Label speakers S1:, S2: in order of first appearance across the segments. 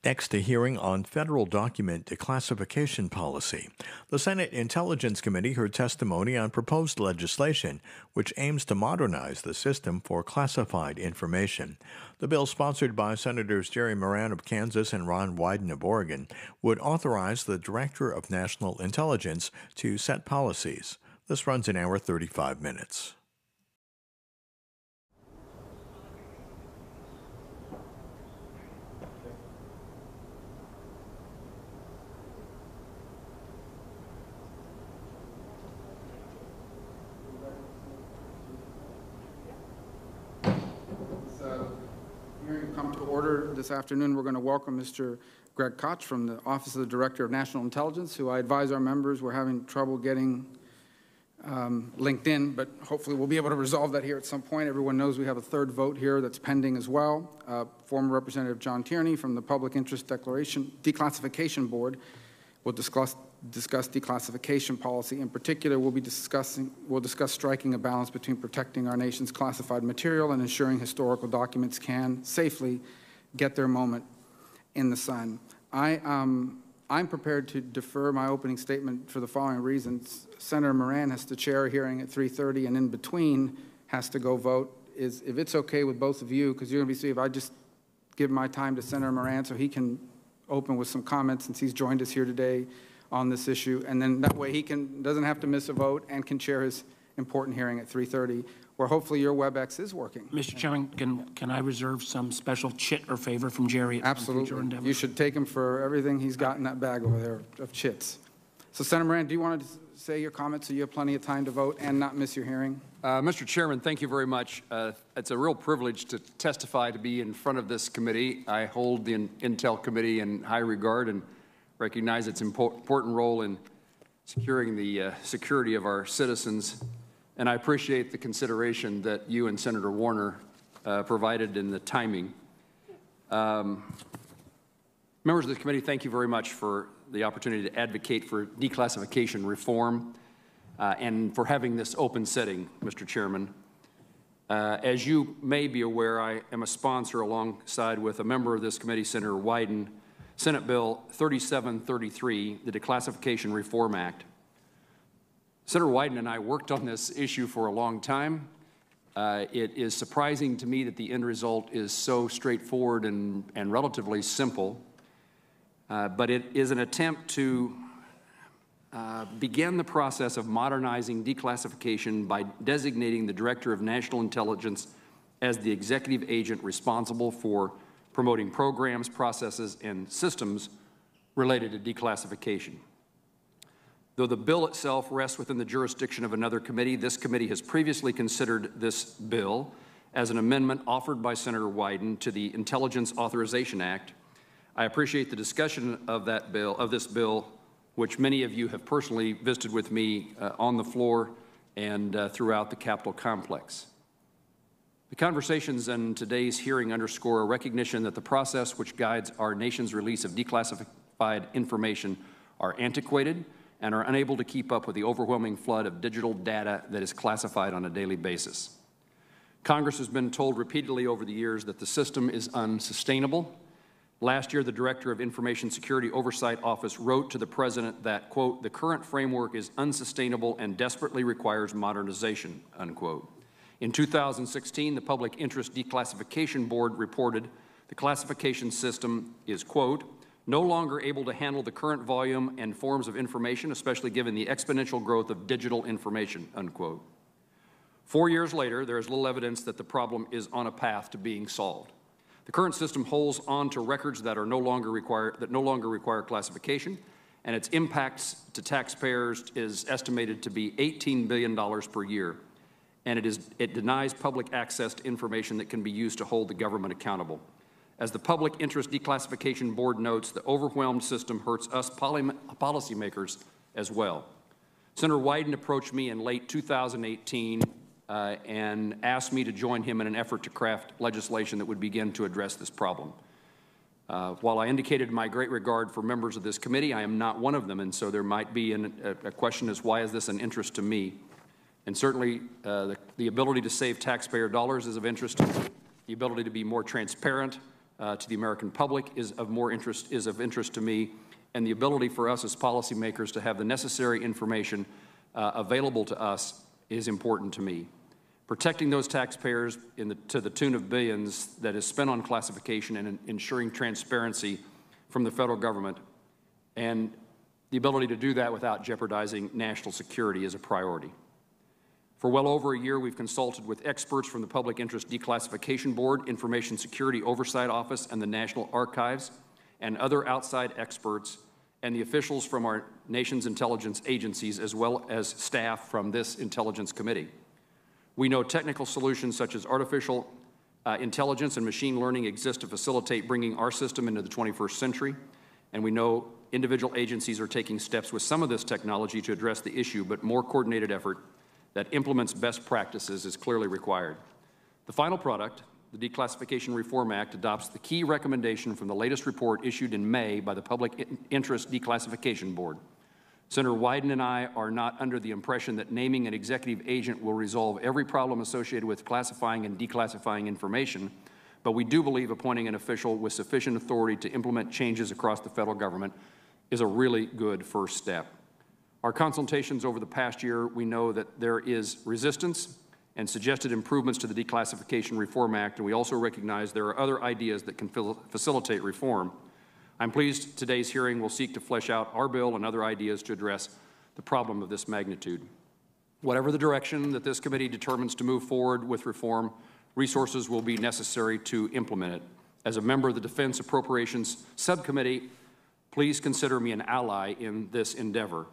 S1: Next, a hearing on federal document declassification policy. The Senate Intelligence Committee heard testimony on proposed legislation which aims to modernize the system for classified information. The bill, sponsored by Senators Jerry Moran of Kansas and Ron Wyden of Oregon, would authorize the Director of National Intelligence to set policies. This runs an hour 35 minutes.
S2: Come to order this afternoon. We're going to welcome Mr. Greg Koch from the Office of the Director of National Intelligence, who I advise our members we're having trouble getting linked in, but hopefully we'll be able to resolve that here at some point. Everyone knows we have a third vote here that's pending as well. Former Representative John Tierney from the Public Interest Declassification Board will discuss declassification policy. In particular, we'll discuss striking a balance between protecting our nation's classified material and ensuring historical documents can safely get their moment in the sun. I'm prepared to defer my opening statement for the following reasons. Senator Moran has to chair a hearing at 3:30, and in between has to go vote. If it's okay with both of you, because you're going to be seeing if I just give my time to Senator Moran so he can open with some comments since he's joined us here today on this issue, and then that way he doesn't have to miss a vote and can chair his important hearing at 3:30, where hopefully your WebEx is working.
S3: Mr. Chairman, can I reserve some special chit or favor from Jerry?
S2: Absolutely. You should take him for everything he's got in that bag over there of chits. So, Senator Moran, do you want to say your comments so you have plenty of time to vote and not miss your hearing?
S4: Mr. Chairman, thank you very much. It's a real privilege to testify, to be in front of this committee. I hold the Intel Committee in high regard and recognize its important role in securing the security of our citizens. And I appreciate the consideration that you and Senator Warner provided in the timing. Members of the committee, thank you very much for the opportunity to advocate for declassification reform and for having this open setting, Mr. Chairman. As you may be aware, I am a sponsor alongside with a member of this committee, Senator Wyden, Senate Bill 3733, the Declassification Reform Act. Senator Wyden and I worked on this issue for a long time. It is surprising to me that the end result is so straightforward and relatively simple, but it is an attempt to begin the process of modernizing declassification by designating the Director of National Intelligence as the executive agent responsible for promoting programs, processes, and systems related to declassification. Though the bill itself rests within the jurisdiction of another committee, this committee has previously considered this bill as an amendment offered by Senator Wyden to the Intelligence Authorization Act. I appreciate the discussion of this bill, which many of you have personally visited with me on the floor and throughout the Capitol complex. The conversations in today's hearing underscore a recognition that the process which guides our nation's release of declassified information are antiquated and are unable to keep up with the overwhelming flood of digital data that is classified on a daily basis. Congress has been told repeatedly over the years that the system is unsustainable. Last year, the Director of Information Security Oversight Office wrote to the President that, quote, "the current framework is unsustainable and desperately requires modernization," unquote. In 2016, the Public Interest Declassification Board reported the classification system is, quote, "no longer able to handle the current volume and forms of information, especially given the exponential growth of digital information," unquote. 4 years later, there is little evidence that the problem is on a path to being solved. The current system holds on to records that no longer require classification, and its impacts to taxpayers is estimated to be $18 billion per year. And it denies public access to information that can be used to hold the government accountable. As the Public Interest Declassification Board notes, the overwhelmed system hurts us policymakers as well. Senator Wyden approached me in late 2018 and asked me to join him in an effort to craft legislation that would begin to address this problem. While I indicated my great regard for members of this committee, I am not one of them, and so there might be a question as why is this an interest to me? And certainly the ability to save taxpayer dollars is of interest to me. The ability to be more transparent to the American public is of interest to me, and the ability for us as policymakers to have the necessary information available to us is important to me. Protecting those taxpayers to the tune of billions that is spent on classification and ensuring transparency from the federal government, and the ability to do that without jeopardizing national security is a priority. For well over a year, we've consulted with experts from the Public Interest Declassification Board, Information Security Oversight Office, and the National Archives, and other outside experts, and the officials from our nation's intelligence agencies, as well as staff from this Intelligence Committee. We know technical solutions such as artificial intelligence and machine learning exist to facilitate bringing our system into the 21st century, and we know individual agencies are taking steps with some of this technology to address the issue, but more coordinated effort that implements best practices is clearly required. The final product, the Declassification Reform Act, adopts the key recommendation from the latest report issued in May by the Public Interest Declassification Board. Senator Wyden and I are not under the impression that naming an executive agent will resolve every problem associated with classifying and declassifying information, but we do believe appointing an official with sufficient authority to implement changes across the federal government is a really good first step. Our consultations over the past year, we know that there is resistance and suggested improvements to the Declassification Reform Act, and we also recognize there are other ideas that can facilitate reform. I'm pleased today's hearing will seek to flesh out our bill and other ideas to address the problem of this magnitude. Whatever the direction that this committee determines to move forward with reform, resources will be necessary to implement it. As a member of the Defense Appropriations Subcommittee, please consider me an ally in this endeavor.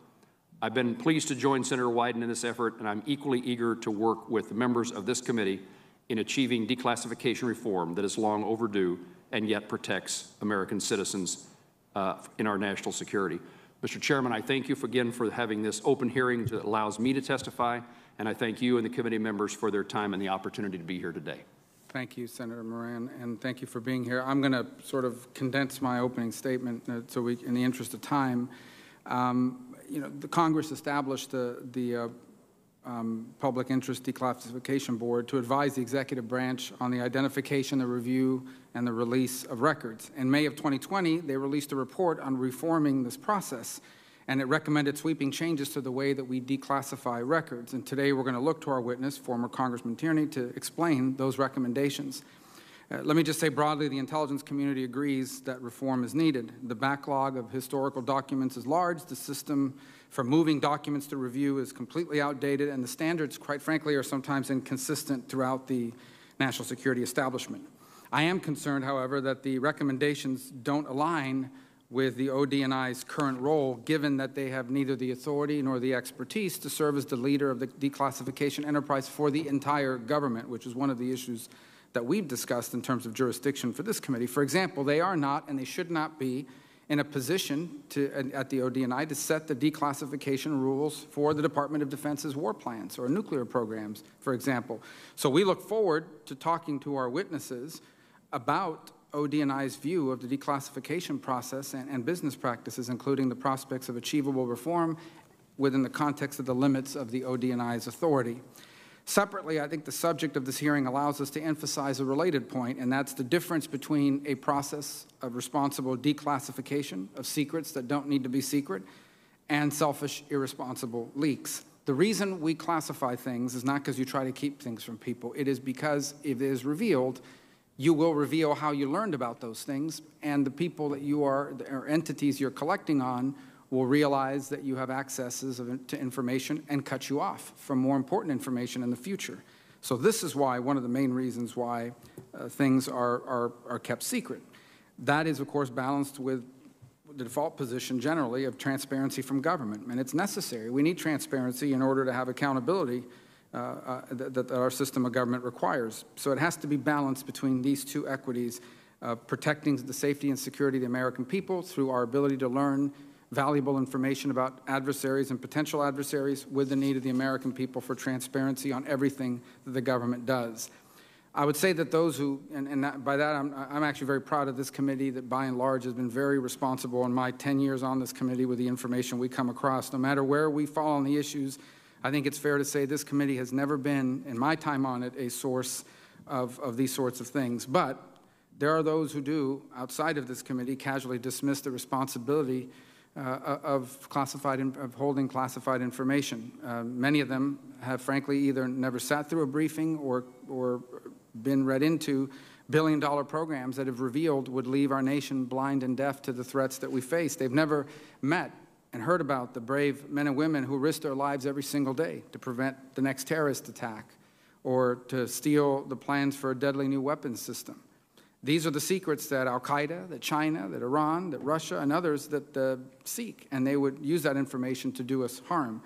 S4: I've been pleased to join Senator Wyden in this effort, and I'm equally eager to work with the members of this committee in achieving declassification reform that is long overdue and yet protects American citizens in our national security. Mr. Chairman, I thank you again for having this open hearing that allows me to testify, and I thank you and the committee members for their time and the opportunity to be here today.
S2: Thank you, Senator Moran, and thank you for being here. I'm going to sort of condense my opening statement so in the interest of time. The Congress established the Public Interest Declassification Board to advise the executive branch on the identification, the review, and the release of records. In May of 2020, they released a report on reforming this process, and it recommended sweeping changes to the way that we declassify records. And today we're going to look to our witness, former Congressman Tierney, to explain those recommendations. Let me just say broadly, the intelligence community agrees that reform is needed. The backlog of historical documents is large, the system for moving documents to review is completely outdated, and the standards, quite frankly, are sometimes inconsistent throughout the national security establishment. I am concerned, however, that the recommendations don't align with the ODNI's current role, given that they have neither the authority nor the expertise to serve as the leader of the declassification enterprise for the entire government, which is one of the issues that we've discussed in terms of jurisdiction for this committee. For example, they are not, and they should not be, in a position at the ODNI to set the declassification rules for the Department of Defense's war plans or nuclear programs, for example. So we look forward to talking to our witnesses about ODNI's view of the declassification process and business practices, including the prospects of achievable reform within the context of the limits of the ODNI's authority. Separately, I think the subject of this hearing allows us to emphasize a related point, and that's the difference between a process of responsible declassification of secrets that don't need to be secret and selfish, irresponsible leaks. The reason we classify things is not because you try to keep things from people. It is because if it is revealed, you will reveal how you learned about those things, and the people that you are, or entities you're collecting on, will realize that you have accesses to information and cut you off from more important information in the future. So this is why, one of the main reasons why things are kept secret. That is, of course, balanced with the default position generally of transparency from government, and it's necessary. We need transparency in order to have accountability that our system of government requires. So it has to be balanced between these two equities, protecting the safety and security of the American people through our ability to learn valuable information about adversaries and potential adversaries with the need of the American people for transparency on everything that the government does. I would say that those who, and by that I'm actually very proud of this committee that by and large has been very responsible in my 10 years on this committee with the information we come across. No matter where we fall on the issues, I think it's fair to say this committee has never been, in my time on it, a source of these sorts of things. But There are those who do, outside of this committee, casually dismiss the responsibility of holding classified information. Many of them have, frankly, either never sat through a briefing or been read into billion-dollar programs that have revealed would leave our nation blind and deaf to the threats that we face. They've never met and heard about the brave men and women who risk their lives every single day to prevent the next terrorist attack or to steal the plans for a deadly new weapons system. These are the secrets that al-Qaeda, that China, that Iran, that Russia, and others that seek, and they would use that information to do us harm.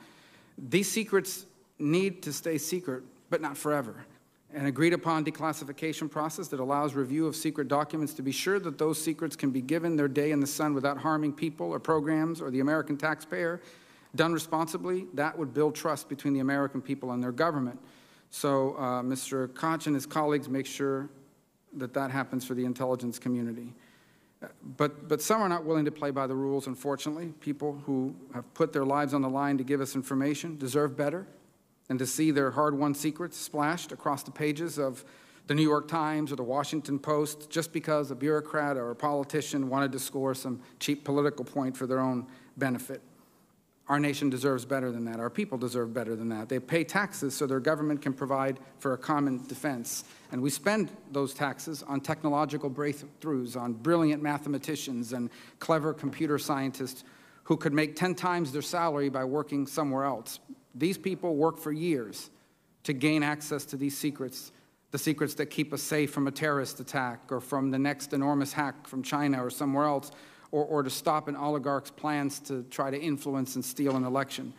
S2: These secrets need to stay secret, but not forever. An agreed-upon declassification process that allows review of secret documents to be sure that those secrets can be given their day in the sun without harming people or programs or the American taxpayer, done responsibly, that would build trust between the American people and their government. So Mr. Koch and his colleagues make sure that that happens for the intelligence community. But some are not willing to play by the rules, unfortunately. People who have put their lives on the line to give us information deserve better than to see their hard-won secrets splashed across the pages of the New York Times or the Washington Post just because a bureaucrat or a politician wanted to score some cheap political point for their own benefit. Our nation deserves better than that. Our people deserve better than that. They pay taxes so their government can provide for a common defense. And we spend those taxes on technological breakthroughs, on brilliant mathematicians and clever computer scientists who could make 10 times their salary by working somewhere else. These people work for years to gain access to these secrets, the secrets that keep us safe from a terrorist attack or from the next enormous hack from China or somewhere else, or to stop an oligarch's plans to try to influence and steal an election.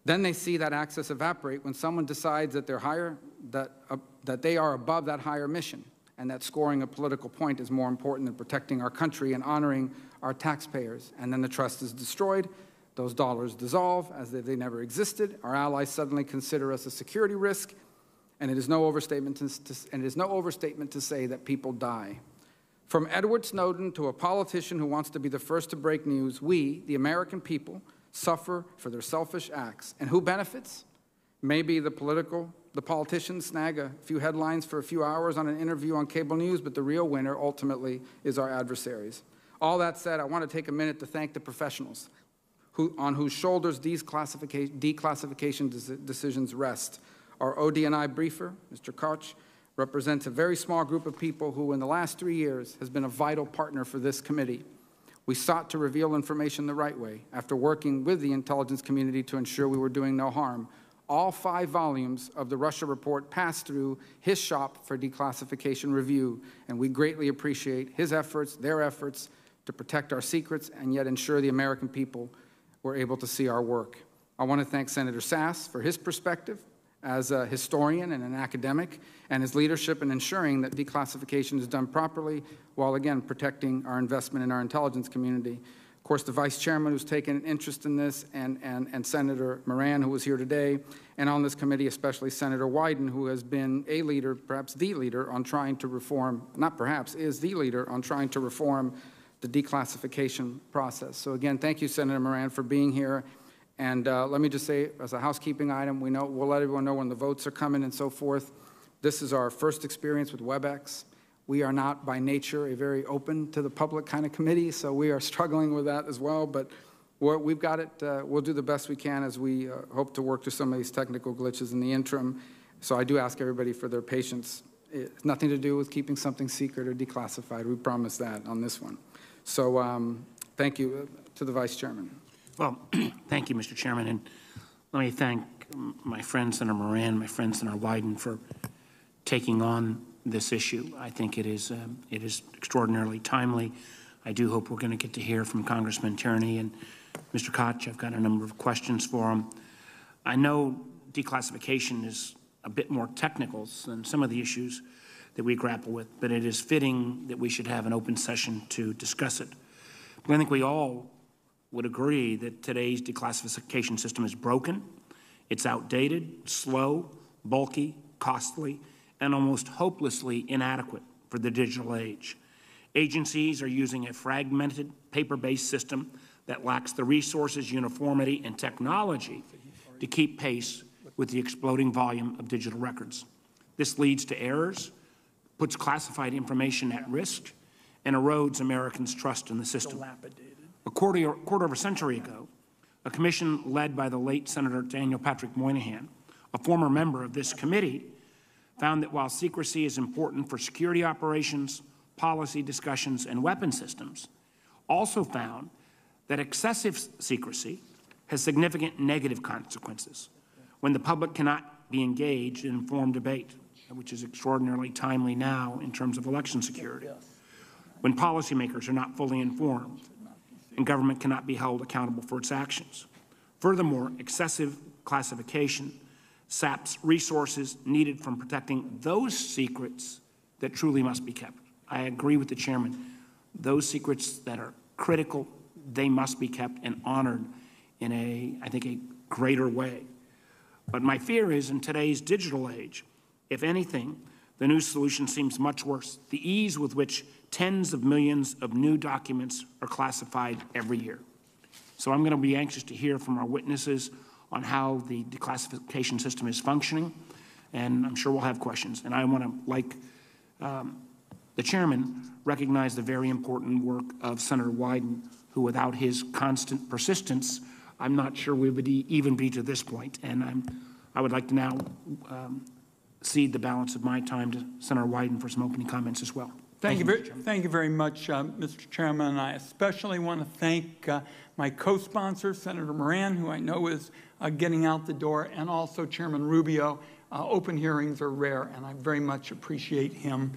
S2: Then they see that access evaporate when someone decides that that they are above that higher mission and that scoring a political point is more important than protecting our country and honoring our taxpayers. And then the trust is destroyed. Those dollars dissolve as if they never existed. Our allies suddenly consider us a security risk, and it is no overstatement to say that people die. From Edward Snowden to a politician who wants to be the first to break news, we, the American people, suffer for their selfish acts. And who benefits? Maybe the politicians snag a few headlines for a few hours on an interview on cable news, but the real winner ultimately is our adversaries. All that said, I want to take a minute to thank the professionals on whose shoulders these declassification decisions rest. Our ODNI briefer, Mr. Koch, represents a very small group of people who in the last 3 years has been a vital partner for this committee. We sought to reveal information the right way after working with the intelligence community to ensure we were doing no harm. All 5 volumes of the Russia report passed through his shop for declassification review, and we greatly appreciate his efforts, their efforts, to protect our secrets and yet ensure the American people were able to see our work. I want to thank Senator Sass for his perspective as a historian and an academic, and his leadership in ensuring that declassification is done properly while, again, protecting our investment in our intelligence community. Of course, the Vice Chairman who's taken an interest in this, and Senator Moran, who was here today, and on this committee, especially Senator Wyden, who has been a leader, perhaps the leader, on trying to reform, not perhaps, is the leader on trying to reform the declassification process. So again, thank you, Senator Moran, for being here. And let me just say, as a housekeeping item, we'll let everyone know when the votes are coming and so forth. This is our first experience with WebEx. We are not, by nature, a very open to the public kind of committee, so we are struggling with that as well. But we've got it. We'll do the best we can as we hope to work through some of these technical glitches in the interim. So I do ask everybody for their patience. It's nothing to do with keeping something secret or declassified. We promise that on this one. So thank you to the Vice Chairman.
S3: Well, thank you, Mr. Chairman, and let me thank my friend Senator Moran, my friend Senator Wyden for taking on this issue. I think it is extraordinarily timely. I do hope we're going to get to hear from Congressman Tierney and Mr. Koch. I've got a number of questions for him. I know declassification is a bit more technical than some of the issues that we grapple with, but it is fitting that we should have an open session to discuss it. I think we all would agree that today's declassification system is broken, it's outdated, slow, bulky, costly, and almost hopelessly inadequate for the digital age. Agencies are using a fragmented, paper-based system that lacks the resources, uniformity, and technology to keep pace with the exploding volume of digital records. This leads to errors, puts classified information at risk, and erodes Americans' trust in the system. A quarter of a century ago, a commission led by the late Senator Daniel Patrick Moynihan, a former member of this committee, found that while secrecy is important for security operations, policy discussions, and weapon systems, also found that excessive secrecy has significant negative consequences when the public cannot be engaged in informed debate, which is extraordinarily timely now in terms of election security, when policymakers are not fully informed and government cannot be held accountable for its actions. Furthermore, excessive classification saps resources needed from protecting those secrets that truly must be kept. I agree with the chairman. Those secrets that are critical, they must be kept and honored in I think, a greater way. But my fear is in today's digital age, if anything, the new solution seems much worse. The ease with which tens of millions of new documents are classified every year. So I'm going to be anxious to hear from our witnesses on how the declassification system is functioning, and I'm sure we'll have questions. And I want to, like the chairman, recognize the very important work of Senator Wyden, who without his constant persistence, I'm not sure we would even be to this point. And I would like to now cede the balance of my time to Senator Wyden for some opening comments as well.
S5: Thank you very much, Mr. Chairman. And I especially want to thank my co-sponsor, Senator Moran, who I know is getting out the door, and also Chairman Rubio. Open hearings are rare, and I very much appreciate him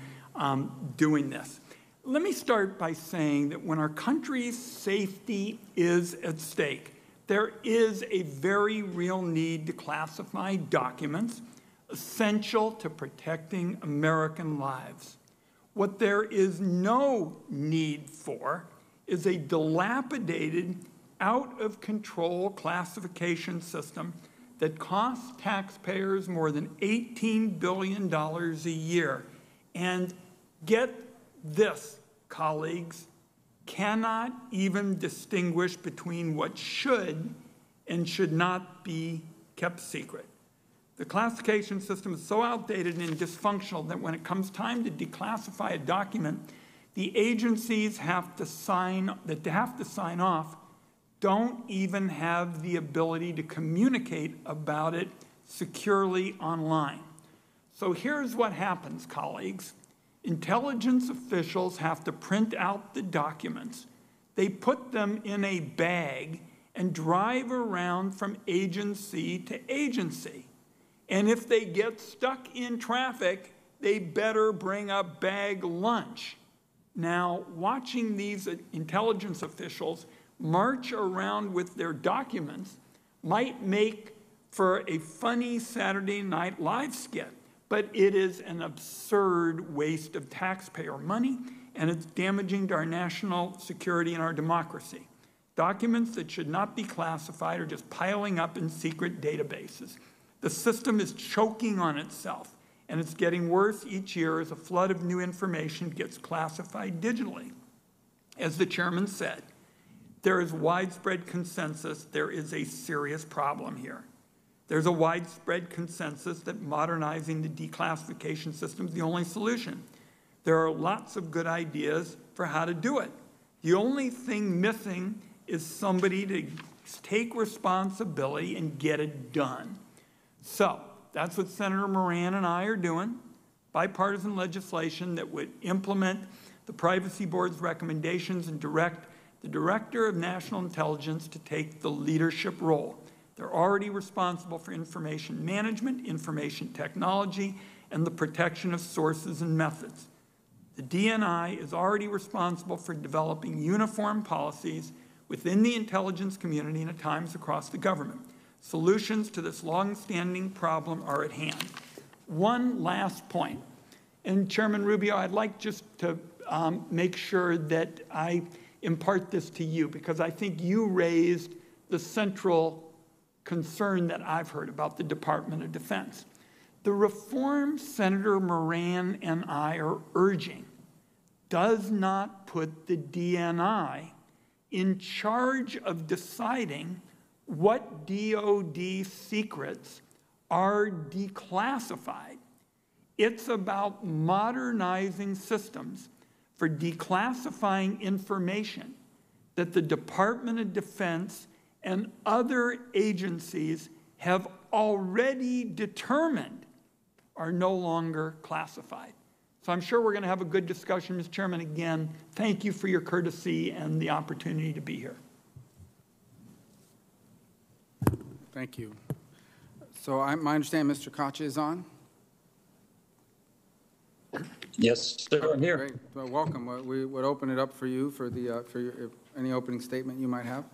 S5: doing this. Let me start by saying that when our country's safety is at stake, there is a very real need to classify documents essential to protecting American lives. What there is no need for is a dilapidated, out-of-control classification system that costs taxpayers more than $18 billion a year. And get this, colleagues, cannot even distinguish between what should and should not be kept secret. The classification system is so outdated and dysfunctional that when it comes time to declassify a document, the agencies have to sign off don't even have the ability to communicate about it securely online. So here's what happens, colleagues. Intelligence officials have to print out the documents. They put them in a bag and drive around from agency to agency. And if they get stuck in traffic, they better bring a bag lunch. Now, watching these intelligence officials march around with their documents might make for a funny Saturday Night Live skit, but it is an absurd waste of taxpayer money, and it's damaging to our national security and our democracy. Documents that should not be classified are just piling up in secret databases. The system is choking on itself, and it's getting worse each year as a flood of new information gets classified digitally. As the chairman said, there is widespread consensus there is a serious problem here. There's a widespread consensus that modernizing the declassification system is the only solution. There are lots of good ideas for how to do it. The only thing missing is somebody to take responsibility and get it done. So that's what Senator Moran and I are doing, bipartisan legislation that would implement the Privacy Board's recommendations and direct the Director of National Intelligence to take the leadership role. They're already responsible for information management, information technology, and the protection of sources and methods. The DNI is already responsible for developing uniform policies within the intelligence community and at times across the government. Solutions to this long-standing problem are at hand. One last point, and Chairman Rubio, I'd like just to make sure that I impart this to you, because I think you raised the central concern that I've heard about the Department of Defense. The reform Senator Moran and I are urging does not put the DNI in charge of deciding what DOD secrets are declassified. It's about modernizing systems for declassifying information that the Department of Defense and other agencies have already determined are no longer classified. So I'm sure we're going to have a good discussion, Mr. Chairman. Again, thank you for your courtesy and the opportunity to be here.
S2: Thank you. So my understanding, Mr. Koch is on?
S6: Yes, sir, I'm here.
S2: Great. Well, welcome. We would open it up for you for any opening statement you might have.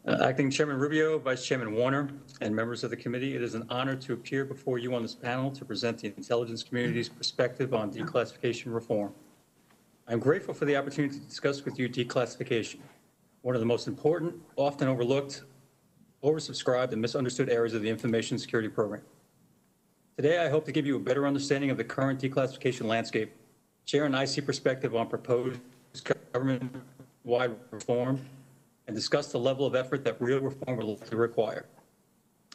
S6: Acting Chairman Rubio, Vice Chairman Warner, and members of the committee, it is an honor to appear before you on this panel to present the intelligence community's perspective on declassification reform. I'm grateful for the opportunity to discuss with you declassification, one of the most important, often overlooked, oversubscribed, and misunderstood areas of the information security program. Today, I hope to give you a better understanding of the current declassification landscape, share an IC perspective on proposed government-wide reform, and discuss the level of effort that real reform will likely require.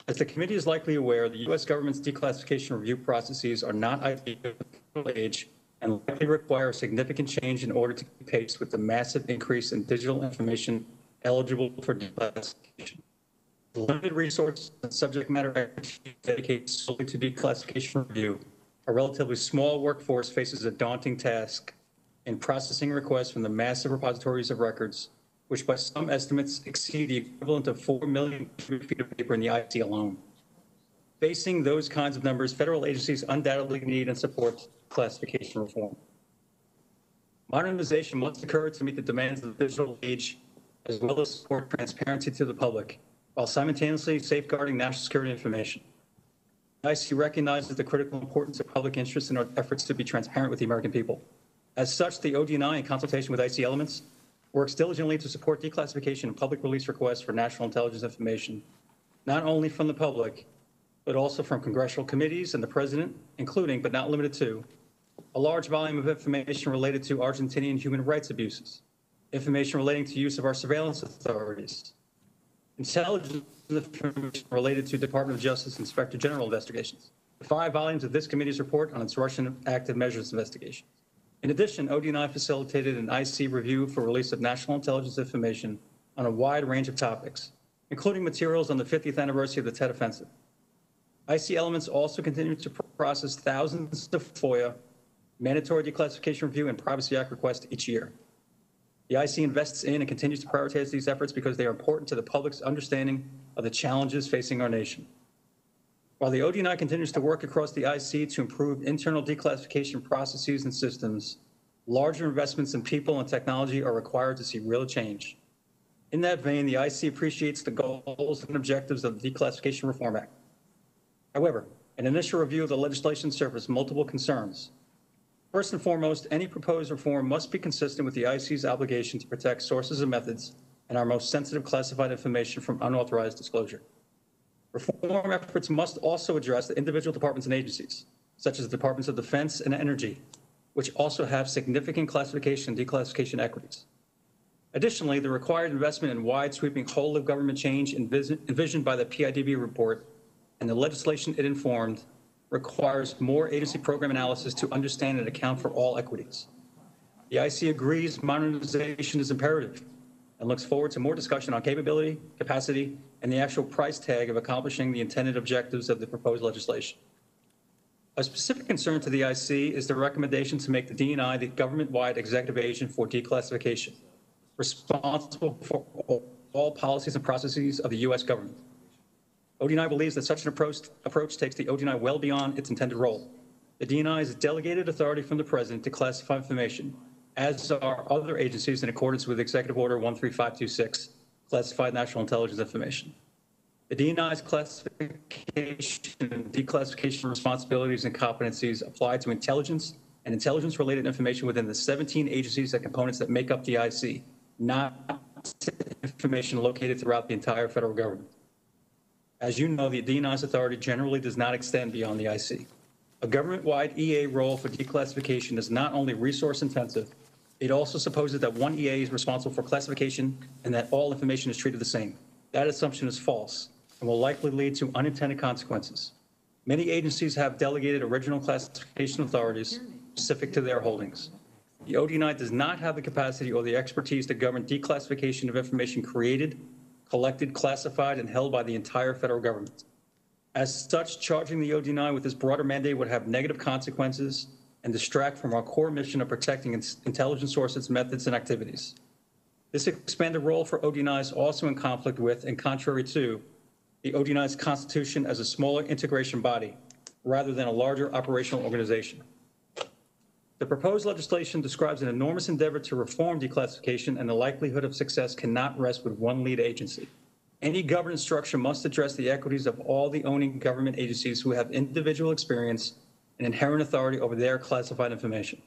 S6: As the committee is likely aware, the U.S. government's declassification review processes are not ideal age and likely require a significant change in order to keep pace with the massive increase in digital information eligible for declassification. The limited resources and subject matter expertise dedicated solely to declassification review, a relatively small workforce faces a daunting task in processing requests from the massive repositories of records, which by some estimates exceed the equivalent of 4 million cubic feet of paper in the IT alone. Facing those kinds of numbers, federal agencies undoubtedly need and support classification reform. Modernization must occur to meet the demands of the digital age, as well as support transparency to the public, while simultaneously safeguarding national security information. IC recognizes the critical importance of public interest in our efforts to be transparent with the American people. As such, the ODNI, in consultation with IC elements, works diligently to support declassification and public release requests for national intelligence information, not only from the public, but also from congressional committees and the president, including, but not limited to, a large volume of information related to Argentinian human rights abuses, information relating to use of our surveillance authorities, intelligence information related to Department of Justice Inspector General investigations, 5 volumes of this committee's report on its Russian active measures investigation. In addition, ODNI facilitated an IC review for release of national intelligence information on a wide range of topics, including materials on the 50th anniversary of the Tet Offensive. IC elements also continue to process thousands of FOIA, mandatory declassification review, and Privacy Act requests each year. The IC invests in and continues to prioritize these efforts because they are important to the public's understanding of the challenges facing our nation. While the ODNI continues to work across the IC to improve internal declassification processes and systems, larger investments in people and technology are required to see real change. In that vein, the IC appreciates the goals and objectives of the Declassification Reform Act. However, an initial review of the legislation surfaced multiple concerns. First and foremost, any proposed reform must be consistent with the IC's obligation to protect sources and methods and our most sensitive classified information from unauthorized disclosure. Reform efforts must also address the individual departments and agencies, such as the Departments of Defense and Energy, which also have significant classification and declassification equities. Additionally, the required investment in wide-sweeping whole-of-government change envisioned by the PIDB report and the legislation it informed requires more agency program analysis to understand and account for all equities. The IC agrees modernization is imperative and looks forward to more discussion on capability, capacity, and the actual price tag of accomplishing the intended objectives of the proposed legislation. A specific concern to the IC is the recommendation to make the DNI the government-wide executive agent for declassification, responsible for all policies and processes of the U.S. government. ODNI believes that such an approach takes the ODNI well beyond its intended role. The DNI is a delegated authority from the President to classify information, as are other agencies in accordance with Executive Order 13526, Classified National Intelligence Information. The DNI's classification and declassification responsibilities and competencies apply to intelligence and intelligence-related information within the 17 agencies and components that make up the IC, not information located throughout the entire federal government. As you know, the DNI's authority generally does not extend beyond the IC. A government-wide EA role for declassification is not only resource-intensive, it also supposes that one EA is responsible for classification and that all information is treated the same. That assumption is false and will likely lead to unintended consequences. Many agencies have delegated original classification authorities specific to their holdings. The ODNI does not have the capacity or the expertise to govern declassification of information created, collected, classified, and held by the entire federal government. As such, charging the ODNI with this broader mandate would have negative consequences and distract from our core mission of protecting intelligence sources, methods, and activities. This expanded role for ODNI is also in conflict with and contrary to the ODNI's constitution as a smaller integration body rather than a larger operational organization. The proposed legislation describes an enormous endeavor to reform declassification, and the likelihood of success cannot rest with one lead agency. Any governance structure must address the equities of all the owning government agencies who have individual experience and inherent authority over their classified information.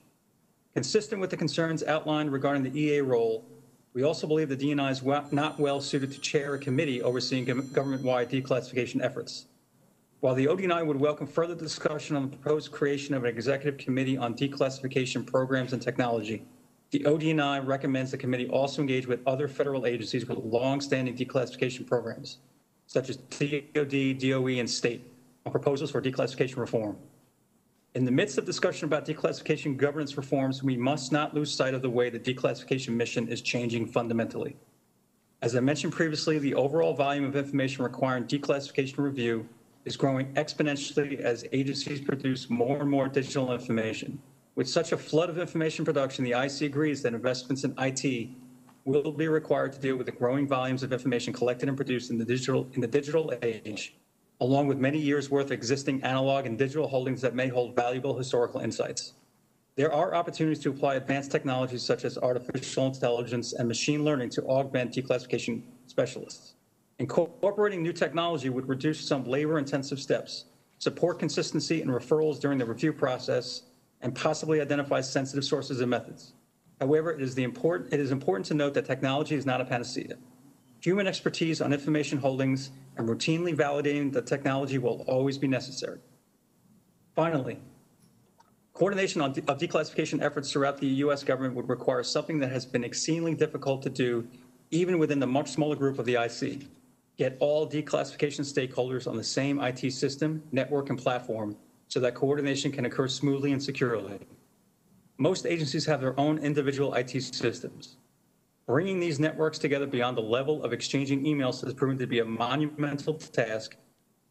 S6: Consistent with the concerns outlined regarding the EA role, we also believe the DNI is not well suited to chair a committee overseeing government-wide declassification efforts. While the ODNI would welcome further discussion on the proposed creation of an executive committee on declassification programs and technology, the ODNI recommends the committee also engage with other federal agencies with long-standing declassification programs, such as DOD, DOE, and state, on proposals for declassification reform. In the midst of discussion about declassification governance reforms, we must not lose sight of the way the declassification mission is changing fundamentally. As I mentioned previously, the overall volume of information requiring declassification review is growing exponentially as agencies produce more and more digital information. With such a flood of information production, the IC agrees that investments in IT will be required to deal with the growing volumes of information collected and produced in the digital age, along with many years' worth of existing analog and digital holdings that may hold valuable historical insights. There are opportunities to apply advanced technologies such as artificial intelligence and machine learning to augment declassification specialists. Incorporating new technology would reduce some labor-intensive steps, support consistency and referrals during the review process, and possibly identify sensitive sources and methods. However, it is important to note that technology is not a panacea. Human expertise on information holdings and routinely validating the technology will always be necessary. Finally, coordination of declassification efforts throughout the U.S. government would require something that has been exceedingly difficult to do, even within the much smaller group of the IC. Get all declassification stakeholders on the same IT system, network, and platform so that coordination can occur smoothly and securely. Most agencies have their own individual IT systems. Bringing these networks together beyond the level of exchanging emails has proven to be a monumental task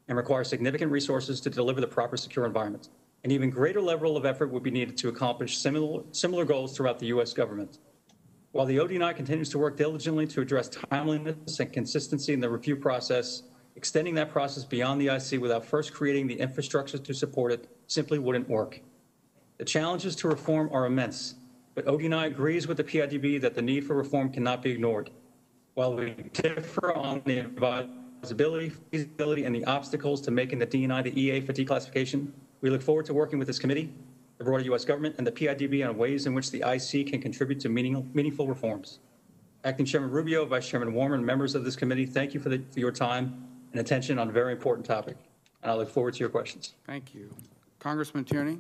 S6: and requires significant resources to deliver the proper secure environment. An even greater level of effort would be needed to accomplish similar goals throughout the U.S. government. While the ODNI continues to work diligently to address timeliness and consistency in the review process, extending that process beyond the IC without first creating the infrastructure to support it simply wouldn't work. The challenges to reform are immense, but ODNI agrees with the PIDB that the need for reform cannot be ignored. While we differ on the advisability, feasibility, and the obstacles to making the DNI the EA for declassification, we look forward to working with this committee, the broader U.S. government, and the PIDB on ways in which the IC can contribute to meaningful reforms. Acting Chairman Rubio, Vice Chairman Warren, members of this committee, thank you for your time and attention on a very important topic, and I look forward to your questions.
S2: Thank you. Congressman Tierney.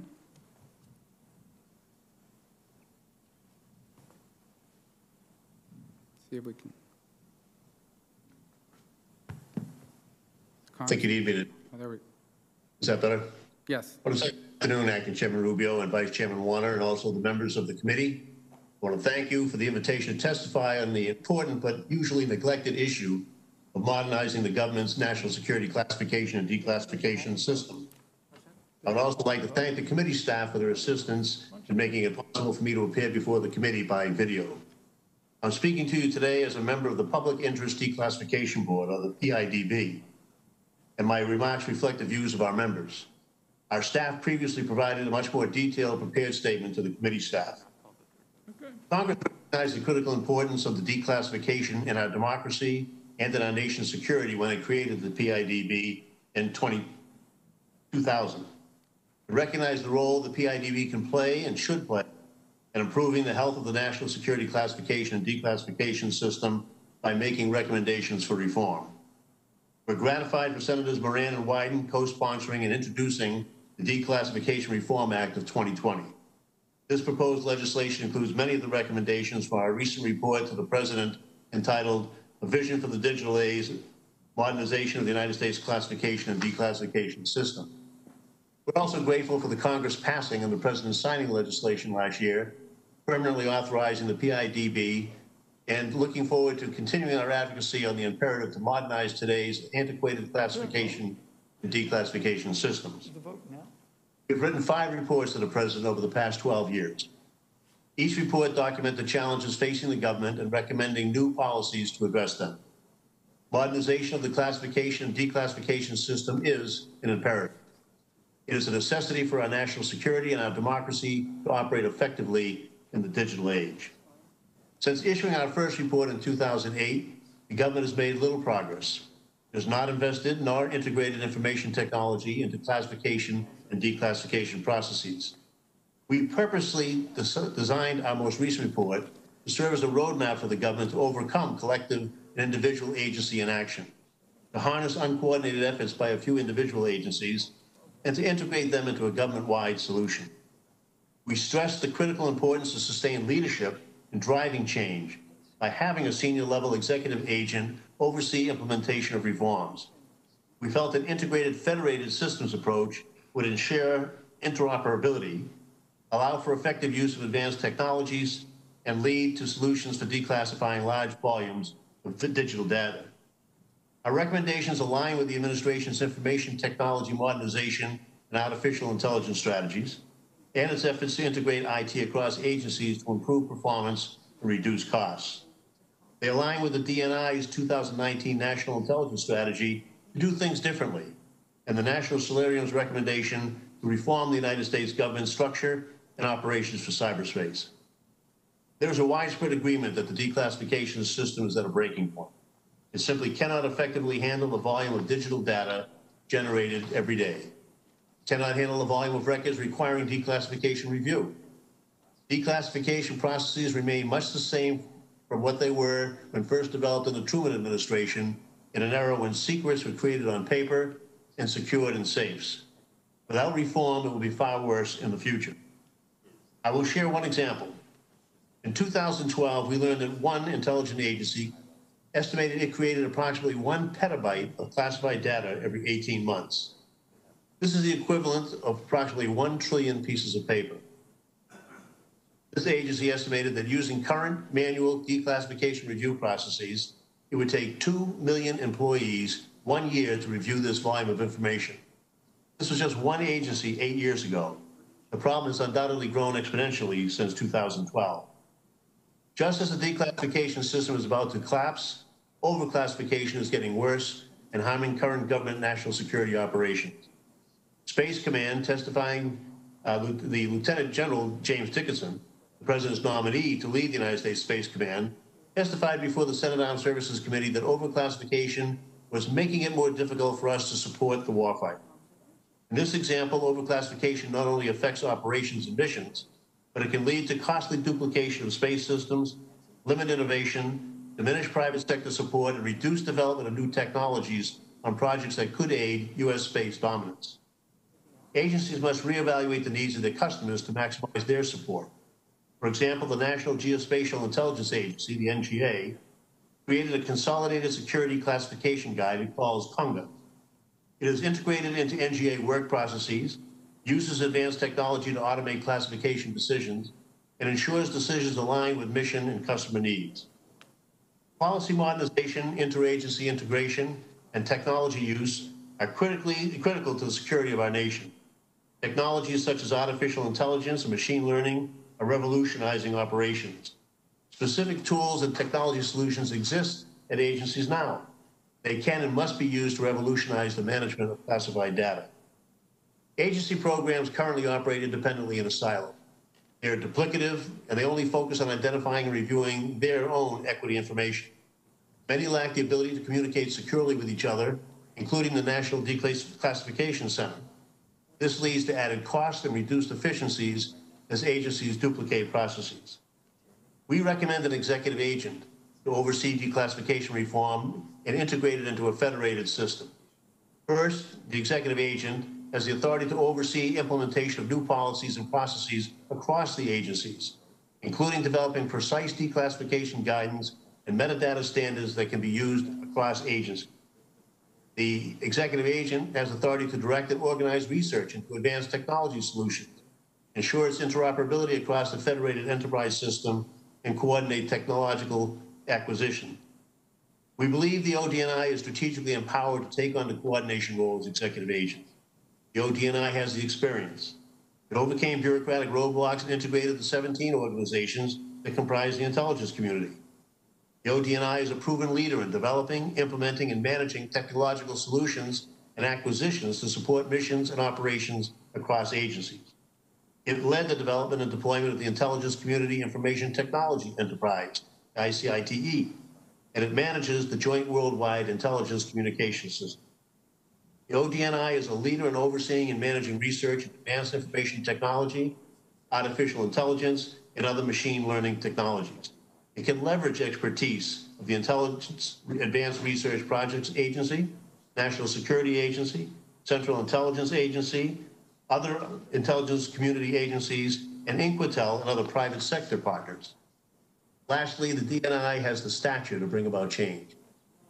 S2: See if we can.
S7: I think you need me to.
S2: Oh, there we.
S7: Is that better?
S2: Yes.
S7: Well, this afternoon, Acting Chairman Rubio and Vice Chairman Warner, and also the members of the committee. I want to thank you for the invitation to testify on the important but usually neglected issue of modernizing the government's national security classification and declassification system. I would also like to thank the committee staff for their assistance in making it possible for me to appear before the committee by video. I'm speaking to you today as a member of the Public Interest Declassification Board, or the PIDB, and my remarks reflect the views of our members. Our staff previously provided a much more detailed prepared statement to the committee staff. Congress recognized the critical importance of the declassification in our democracy and in our nation's security when it created the PIDB in 2000. It recognized the role the PIDB can play and should play in improving the health of the national security classification and declassification system by making recommendations for reform. We're gratified for Senators Moran and Wyden co-sponsoring and introducing the Declassification Reform Act of 2020. This proposed legislation includes many of the recommendations from our recent report to the President entitled A Vision for the Digital Age, Modernization of the United States Classification and Declassification System. We're also grateful for the Congress passing and the President signing legislation last year, permanently authorizing the PIDB, and looking forward to continuing our advocacy on the imperative to modernize today's antiquated classification and declassification systems. We've written 5 reports to the President over the past 12 years. Each report documents the challenges facing the government and recommending new policies to address them. Modernization of the classification and declassification system is an imperative. It is a necessity for our national security and our democracy to operate effectively in the digital age. Since issuing our first report in 2008, the government has made little progress. It has not invested nor integrated information technology into classification and declassification processes. We purposely designed our most recent report to serve as a roadmap for the government to overcome collective and individual agency inaction, to harness uncoordinated efforts by a few individual agencies, and to integrate them into a government-wide solution. We stress the critical importance of sustained leadership in driving change by having a senior-level executive agent oversee implementation of reforms. We felt an integrated federated systems approach would ensure interoperability, allow for effective use of advanced technologies, and lead to solutions for declassifying large volumes of digital data. Our recommendations align with the administration's information technology modernization and artificial intelligence strategies, and its efforts to integrate IT across agencies to improve performance and reduce costs. They align with the DNI's 2019 National Intelligence Strategy to do things differently, and the National Solarium's recommendation to reform the United States government structure and operations for cyberspace. There is a widespread agreement that the declassification system is at a breaking point. It simply cannot effectively handle the volume of digital data generated every day. It cannot handle the volume of records requiring declassification review. Declassification processes remain much the same from what they were when first developed in the Truman administration, in an era when secrets were created on paper and secured in safes. Without reform, it will be far worse in the future. I will share one example. In 2012, we learned that one intelligence agency estimated it created approximately 1 petabyte of classified data every 18 months. This is the equivalent of approximately 1 trillion pieces of paper. This agency estimated that using current manual declassification review processes, it would take 2 million employees 1 year to review this volume of information. This was just one agency 8 years ago. The problem has undoubtedly grown exponentially since 2012. Just as the declassification system is about to collapse, overclassification is getting worse and harming current government national security operations. Space Command, testifying the Lieutenant General James Dickinson, the President's nominee to lead the United States Space Command, testified before the Senate Armed Services Committee that overclassification was making it more difficult for us to support the warfighter. In this example, overclassification not only affects operations and missions, but it can lead to costly duplication of space systems, limit innovation, diminish private sector support, and reduce development of new technologies on projects that could aid U.S. space dominance. Agencies must reevaluate the needs of their customers to maximize their support. For example, the National Geospatial Intelligence Agency, the NGA, created a consolidated security classification guide it calls CONGA. It is integrated into NGA work processes, uses advanced technology to automate classification decisions, and ensures decisions align with mission and customer needs. Policy modernization, interagency integration, and technology use are critical to the security of our nation. Technologies such as artificial intelligence and machine learning are revolutionizing operations. Specific tools and technology solutions exist at agencies now. They can and must be used to revolutionize the management of classified data. Agency programs currently operate independently in a silo. They are duplicative, and they only focus on identifying and reviewing their own equity information. Many lack the ability to communicate securely with each other, including the National Declassification Center. This leads to added costs and reduced efficiencies as agencies duplicate processes. We recommend an executive agent to oversee declassification reform and integrate it into a federated system. First, the executive agent has the authority to oversee implementation of new policies and processes across the agencies, including developing precise declassification guidance and metadata standards that can be used across agencies. The executive agent has authority to direct and organize research into advanced technology solutions, ensure its interoperability across the federated enterprise system, and coordinate technological acquisition. We believe the ODNI is strategically empowered to take on the coordination role as executive agent. The ODNI has the experience. It overcame bureaucratic roadblocks and integrated the 17 organizations that comprise the intelligence community. The ODNI is a proven leader in developing, implementing, and managing technological solutions and acquisitions to support missions and operations across agencies. It led the development and deployment of the Intelligence Community Information Technology Enterprise, ICITE, and it manages the Joint Worldwide Intelligence Communication System. The ODNI is a leader in overseeing and managing research in advanced information technology, artificial intelligence, and other machine learning technologies. It can leverage expertise of the Intelligence Advanced Research Projects Agency, National Security Agency, Central Intelligence Agency, other intelligence community agencies, and Inquitel and other private sector partners. Lastly, the DNI has the stature to bring about change.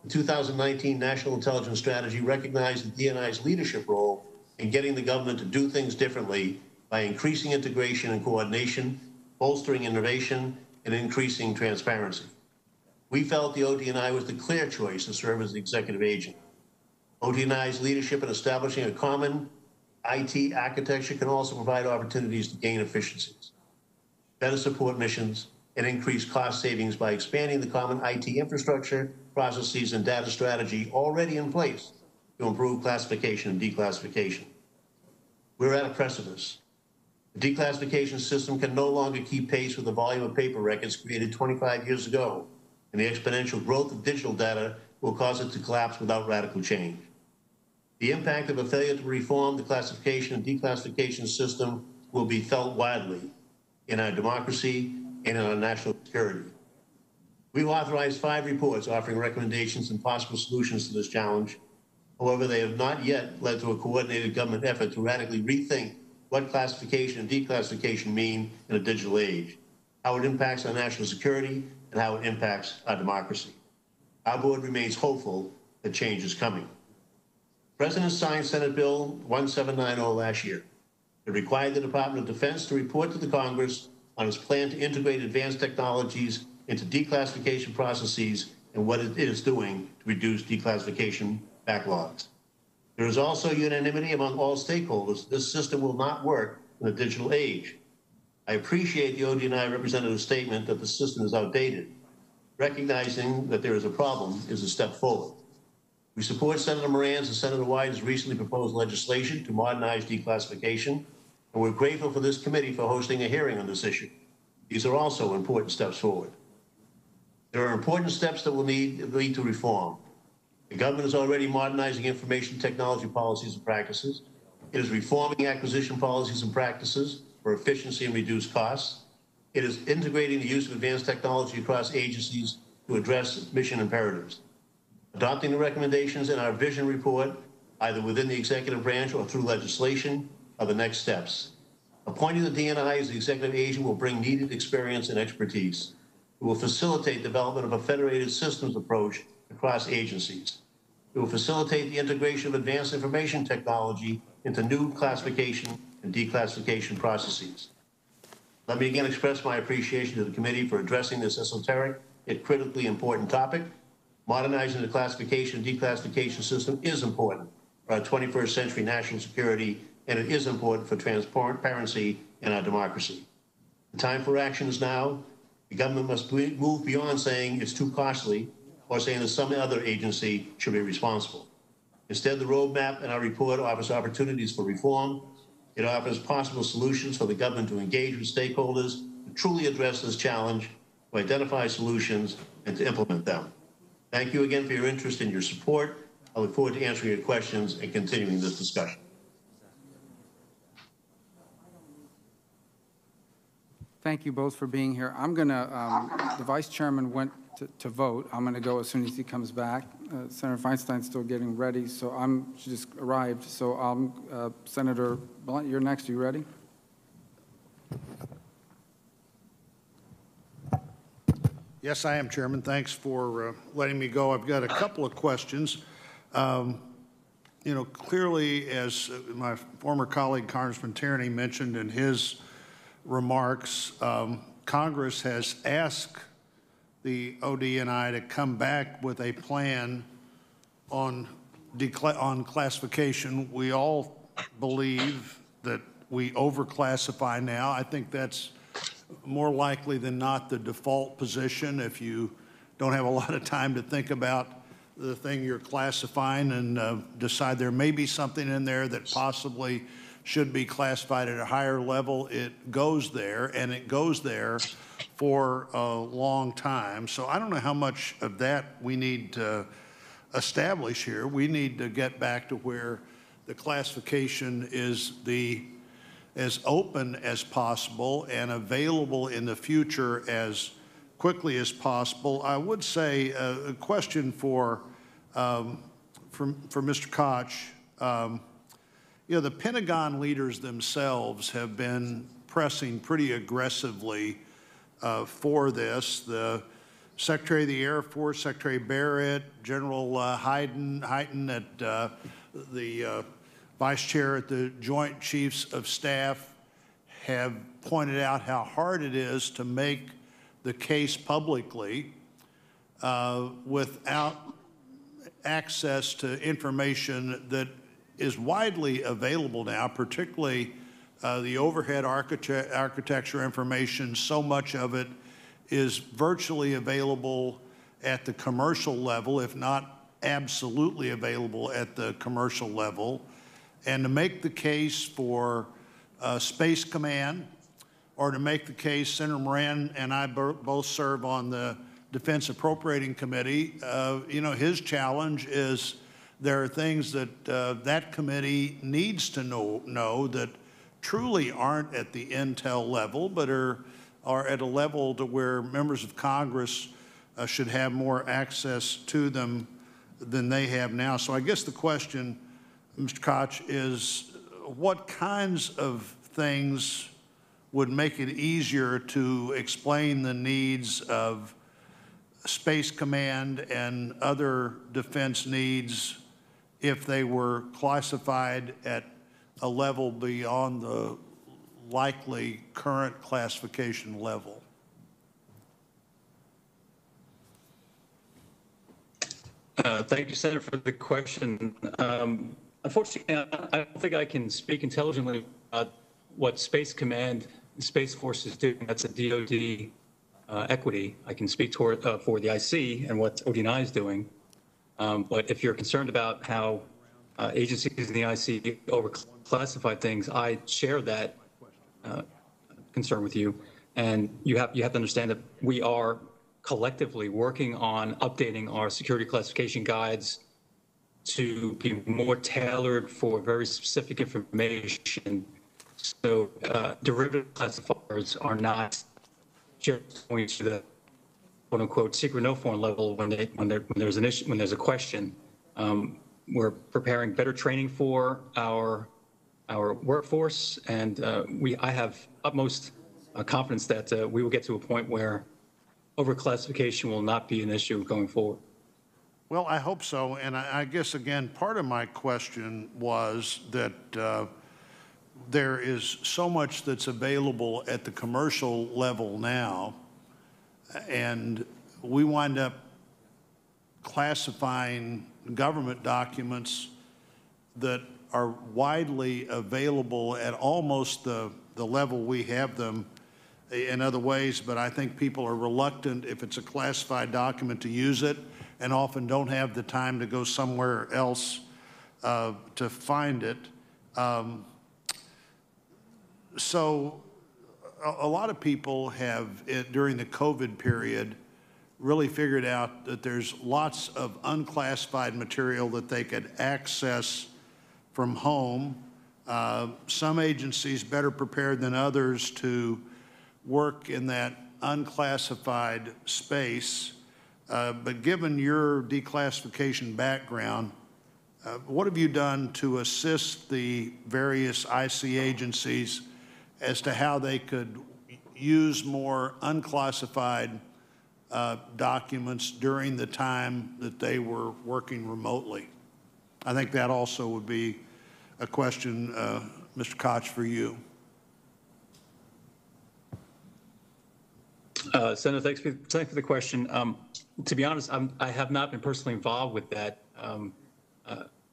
S7: The 2019 National Intelligence Strategy recognized the DNI's leadership role in getting the government to do things differently by increasing integration and coordination, bolstering innovation, and increasing transparency. We felt the ODNI was the clear choice to serve as the executive agent. ODNI's leadership in establishing a common IT architecture can also provide opportunities to gain efficiencies, better support missions, and increase cost savings by expanding the common IT infrastructure, processes, and data strategy already in place to improve classification and declassification. We're at a precipice. The declassification system can no longer keep pace with the volume of paper records created 25 years ago, and the exponential growth of digital data will cause it to collapse without radical change. The impact of a failure to reform the classification and declassification system will be felt widely in our democracy and in our national security. We've authorized 5 reports offering recommendations and possible solutions to this challenge. However, they have not yet led to a coordinated government effort to radically rethink what classification and declassification mean in a digital age, how it impacts our national security, and how it impacts our democracy. Our board remains hopeful that change is coming. The President signed Senate Bill 1790 last year. It required the Department of Defense to report to the Congress on its plan to integrate advanced technologies into declassification processes and what it is doing to reduce declassification backlogs. There is also unanimity among all stakeholders that this system will not work in the digital age. I appreciate the ODNI representative's statement that the system is outdated. Recognizing that there is a problem is a step forward. We support Senator Moran's and Senator Wyden's recently proposed legislation to modernize declassification, and we're grateful for this committee for hosting a hearing on this issue. These are also important steps forward. There are important steps that will lead to reform. The government is already modernizing information technology policies and practices. It is reforming acquisition policies and practices for efficiency and reduced costs. It is integrating the use of advanced technology across agencies to address mission imperatives. Adopting the recommendations in our vision report, either within the executive branch or through legislation, are the next steps. Appointing the DNI as the executive agent will bring needed experience and expertise. It will facilitate development of a federated systems approach across agencies. It will facilitate the integration of advanced information technology into new classification and declassification processes. Let me again express my appreciation to the committee for addressing this esoteric yet critically important topic. Modernizing the classification and declassification system is important for our 21st century national security, and it is important for transparency in our democracy. The time for action is now. The government must move beyond saying it's too costly or saying that some other agency should be responsible. Instead, the roadmap in our report offers opportunities for reform. It offers possible solutions for the government to engage with stakeholders, to truly address this challenge, to identify solutions, and to implement them. Thank you again for your interest and your support. I look forward to answering your questions and continuing this discussion.
S2: Thank you both for being here. I'm going to, the vice chairman went to vote. I'm going to go as soon as he comes back. Senator Feinstein's still getting ready, so she just arrived. So Senator Blunt, you're next. Are you ready?
S8: Yes, I am, Chairman. Thanks for letting me go. I've got a couple of questions. you know, clearly, as my former colleague Congressman Tierney mentioned in his remarks, Congress has asked the ODNI to come back with a plan on classification. We all believe that we overclassify now. I think that's more likely than not the default position if you don't have a lot of time to think about the thing you're classifying and decide there may be something in there that possibly should be classified at a higher level. It goes there, and it goes there for a long time. So I don't know how much of that we need to establish here. We need to get back to where the classification is as open as possible and available in the future as quickly as possible. I would say a question for Mr. Koch. You know, the Pentagon leaders themselves have been pressing pretty aggressively for this. The Secretary of the Air Force, Secretary Barrett, General Hyden at the Vice Chair at the Joint Chiefs of Staff have pointed out how hard it is to make the case publicly without access to information that is widely available now, particularly the overhead architecture information. So much of it is virtually available at the commercial level, if not absolutely available at the commercial level. And to make the case for Space Command, or to make the case, Senator Moran and I both serve on the Defense Appropriating Committee. You know, his challenge is there are things that that committee needs to know that truly aren't at the intel level, but are at a level to where members of Congress should have more access to them than they have now. So I guess the question, Mr. Koch, is what kinds of things would make it easier to explain the needs of Space Command and other defense needs if they were classified at a level beyond the likely current classification level?
S6: Thank you, Senator, for the question. Unfortunately, I don't think I can speak intelligently about what Space Command and Space Force is doing. That's a DoD equity. I can speak for the IC and what ODNI is doing. But if you're concerned about how agencies in the IC overclassify things, I share that concern with you. And you have to understand that we are collectively working on updating our security classification guides to be more tailored for very specific information. So derivative classifiers are not just going to the "quote unquote" secret no foreign level when there's an issue, when there's a question. We're preparing better training for our workforce, and I have utmost confidence that we will get to a point where overclassification will not be an issue going forward.
S8: Well, I hope so. And I guess, again, part of my question was that there is so much that's available at the commercial level now, and we wind up classifying government documents that are widely available at almost the level we have them in other ways, but I think people are reluctant, if it's a classified document, to use it, and often don't have the time to go somewhere else to find it. So a lot of people have, during the COVID period, really figured out that there's lots of unclassified material that they could access from home. Some agencies better prepared than others to work in that unclassified space. But given your declassification background, what have you done to assist the various IC agencies as to how they could use more unclassified documents during the time that they were working remotely? I think that also would be a question, Mr. Koch, for you.
S6: Senator, thanks for the question. To be honest, I have not been personally involved with that.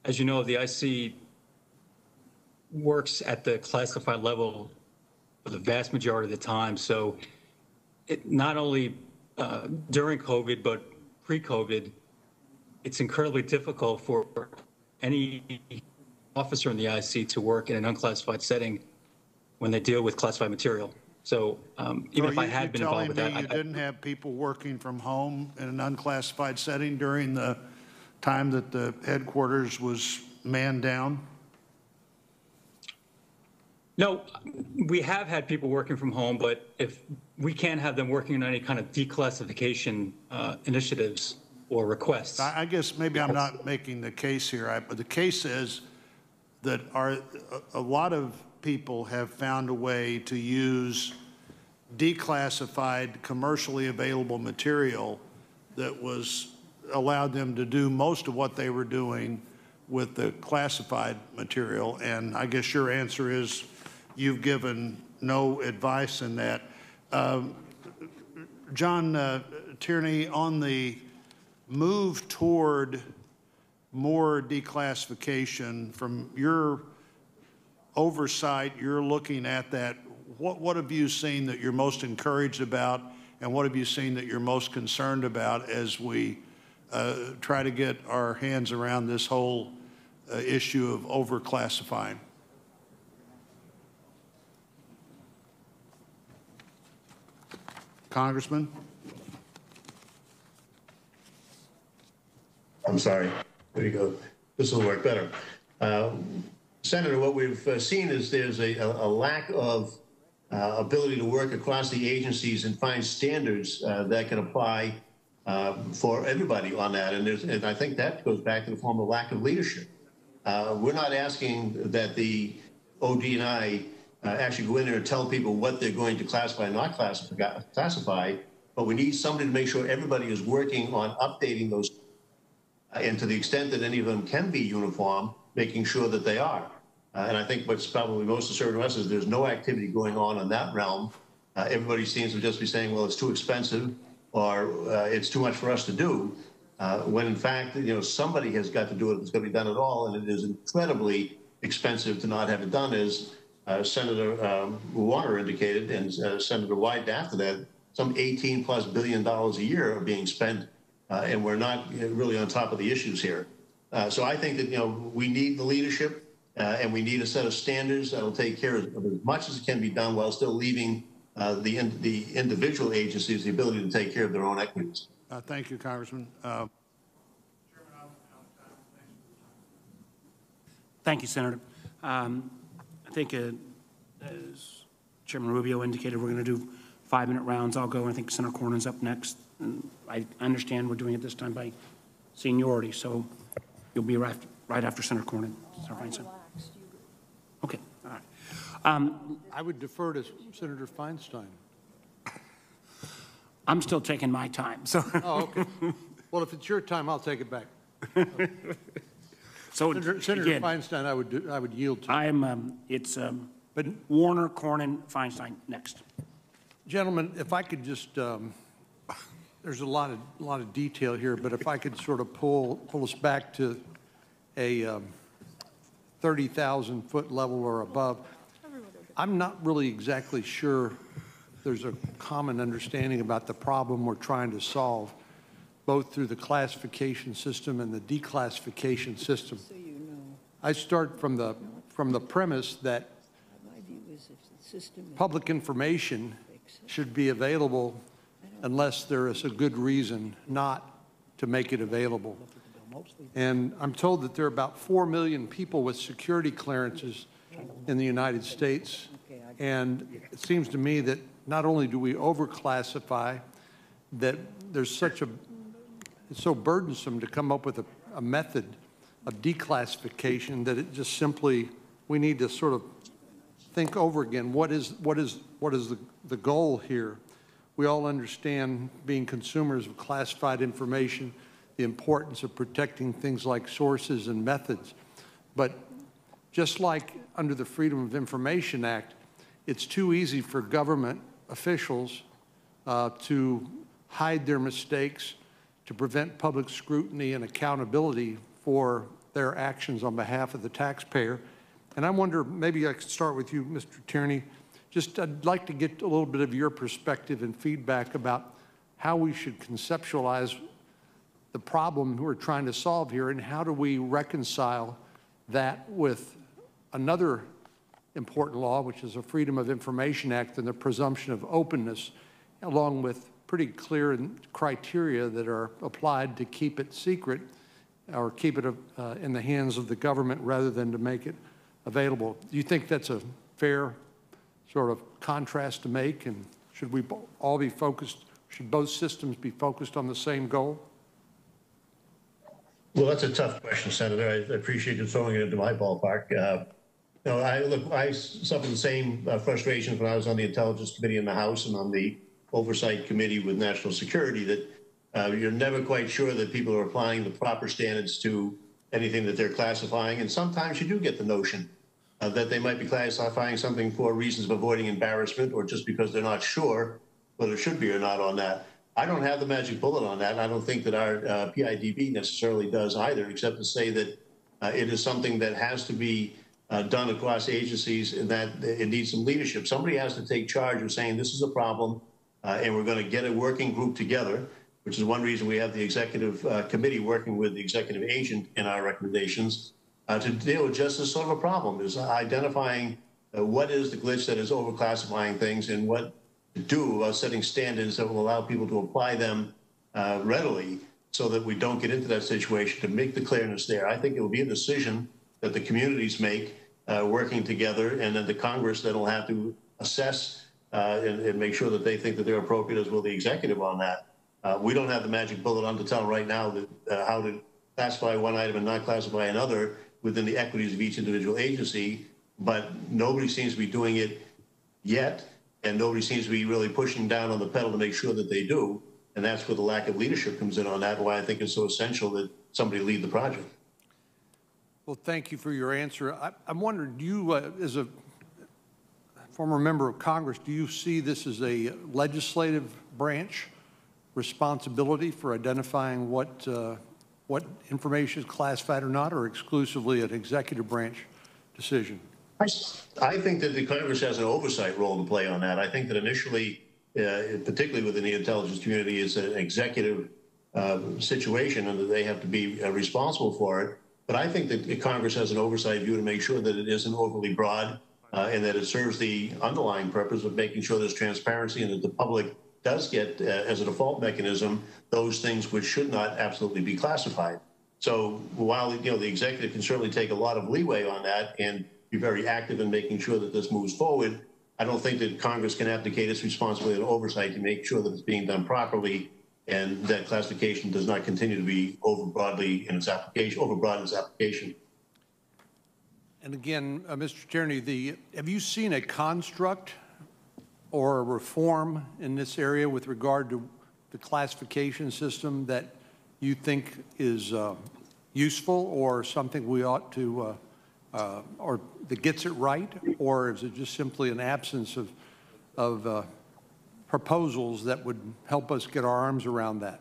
S6: As you know, the IC works at the classified level for the vast majority of the time. So it not only during COVID, but pre-COVID, it's incredibly difficult for any officer in the IC to work in an unclassified setting when they deal with classified material. So even if I had been involved with that,
S8: you didn't have people working from home in an unclassified setting during the time that the headquarters was manned down?
S6: No, we have had people working from home, but if we can't have them working on any kind of declassification initiatives or requests.
S8: I guess maybe I'm not making the case here, but the case is that a lot of people have found a way to use declassified, commercially available material that was allowed them to do most of what they were doing with the classified material. And I guess your answer is you've given no advice in that. John Tierney, on the move toward more declassification, from your oversight, you're looking at that. What have you seen that you're most encouraged about, and what have you seen that you're most concerned about as we try to get our hands around this whole issue of overclassifying? Congressman?
S7: I'm sorry. There you go. This will work better. Senator, what we've seen is there's a lack of ability to work across the agencies and find standards that can apply for everybody on that. And I think that goes back to the form of lack of leadership. We're not asking that the ODNI actually go in there and tell people what they're going to classify and not classify, but we need somebody to make sure everybody is working on updating those, and to the extent that any of them can be uniform, making sure that they are. And I think what's probably most disturbing to us is there's no activity going on in that realm. Everybody seems to just be saying, well, it's too expensive, or it's too much for us to do, when in fact, somebody has got to do it if it's going to be done at all, and it is incredibly expensive to not have it done, as Senator Warner indicated, and Senator Wyden after that. Some $18+ billion a year are being spent, and we're not really on top of the issues here. So I think that we need the leadership, and we need a set of standards that'll take care of as much as it can be done while still leaving the individual agencies the ability to take care of their own equities.
S8: Thank you, Congressman.
S3: Thank you, Senator. I think, as Chairman Rubio indicated, we're going to do 5-minute rounds. I'll go, and I think Senator Cornyn's up next. And I understand we're doing it this time by seniority, so you'll be right after Senator Cornyn. Senator Feinstein. Okay, all right.
S9: I would defer to Senator Feinstein.
S3: I'm still taking my time, so.
S9: Oh, okay. Well, if it's your time, I'll take it back.
S3: So
S9: Senator
S3: again,
S9: Feinstein, I would yield to.
S3: But Warner, Cornyn, Feinstein next.
S9: Gentlemen, if I could just, there's a lot of detail here, but if I could sort of pull us back to a 30,000-foot level or above. I'm not really exactly sure there's a common understanding about the problem we're trying to solve, both through the classification system and the declassification system. I start from the premise that public information should be available unless there is a good reason not to make it available. And I'm told that there are about 4 million people with security clearances in the United States. And it seems to me that not only do we overclassify, that there's it's so burdensome to come up with a method of declassification that it just simply, we need to sort of think over again, what is the goal here? We all understand, being consumers of classified information, the importance of protecting things like sources and methods. But just like under the Freedom of Information Act, it's too easy for government officials to hide their mistakes, to prevent public scrutiny and accountability for their actions on behalf of the taxpayer. And I wonder, maybe I could start with you, Mr. Tierney. Just I'd like to get a little bit of your perspective and feedback about how we should conceptualize the problem we're trying to solve here, and how do we reconcile that with another important law, which is the Freedom of Information Act and the presumption of openness, along with pretty clear criteria that are applied to keep it secret or keep it in the hands of the government rather than to make it available. Do you think that's a fair sort of contrast to make, and should we all be focused, should both systems be focused on the same goal?
S7: Well, that's a tough question, Senator. I appreciate you throwing it into my ballpark. I suffered the same frustrations when I was on the Intelligence Committee in the House and on the Oversight Committee with National Security, that you're never quite sure that people are applying the proper standards to anything that they're classifying. And sometimes you do get the notion that they might be classifying something for reasons of avoiding embarrassment or just because they're not sure whether it should be or not on that. I don't have the magic bullet on that, and I don't think that our PIDB necessarily does either, except to say that it is something that has to be done across agencies, and that it needs some leadership. Somebody has to take charge of saying this is a problem, and we're going to get a working group together, which is one reason we have the executive committee working with the executive agent in our recommendations to deal with just this sort of a problem, is identifying what is the glitch that is overclassifying things and what to do about setting standards that will allow people to apply them readily so that we don't get into that situation, to make the clearness there. I think it will be a decision that the communities make working together, and then the Congress that will have to assess and make sure that they think that they're appropriate, as will the executive on that. We don't have the magic bullet on to tell right now that how to classify one item and not classify another within the equities of each individual agency, but nobody seems to be doing it yet, and nobody seems to be really pushing down on the pedal to make sure that they do. And that's where the lack of leadership comes in on that, and why I think it's so essential that somebody lead the project.
S9: Well, thank you for your answer. I'm wondering, do you, as a former member of Congress, do you see this as a legislative branch responsibility for identifying what information is classified or not, or exclusively an executive branch decision?
S7: I think that the Congress has an oversight role to play on that. I think that initially, particularly within the intelligence community, it's an executive situation, and that they have to be responsible for it. But I think that Congress has an oversight view to make sure that it isn't overly broad and that it serves the underlying purpose of making sure there's transparency and that the public does get, as a default mechanism, those things which should not absolutely be classified. So while the executive can certainly take a lot of leeway on that and be very active in making sure that this moves forward, I don't think that Congress can abdicate its responsibility and oversight to make sure that it's being done properly and that classification does not continue to be overbroad in its application.
S9: And again, Mr. Tierney, have you seen a construct or a reform in this area with regard to the classification system that you think is useful, or something we ought to, or that gets it right, or is it just simply an absence of proposals that would help us get our arms around that?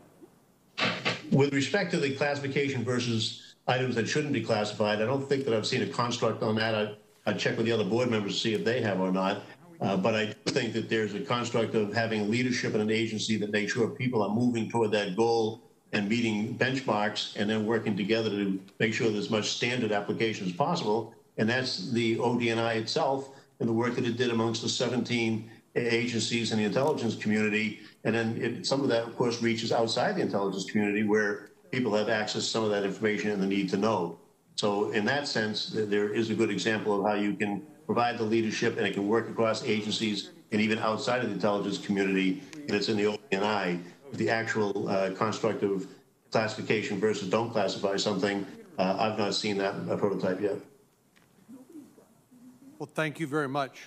S7: With respect to the classification versus items that shouldn't be classified, I don't think that I've seen a construct on that. I'd check with the other board members to see if they have or not. But I do think that there's a construct of having leadership in an agency that makes sure people are moving toward that goal and meeting benchmarks, and then working together to make sure there's as much standard application as possible. And that's the ODNI itself and the work that it did amongst the 17 agencies in the intelligence community. And then some of that, of course, reaches outside the intelligence community, where people have access to some of that information and the need to know. So in that sense, there is a good example of how you can provide the leadership, and it can work across agencies and even outside of the intelligence community, and it's in the ODNI. The actual construct of classification versus don't classify something, I've not seen that prototype yet.
S9: Well, thank you very much.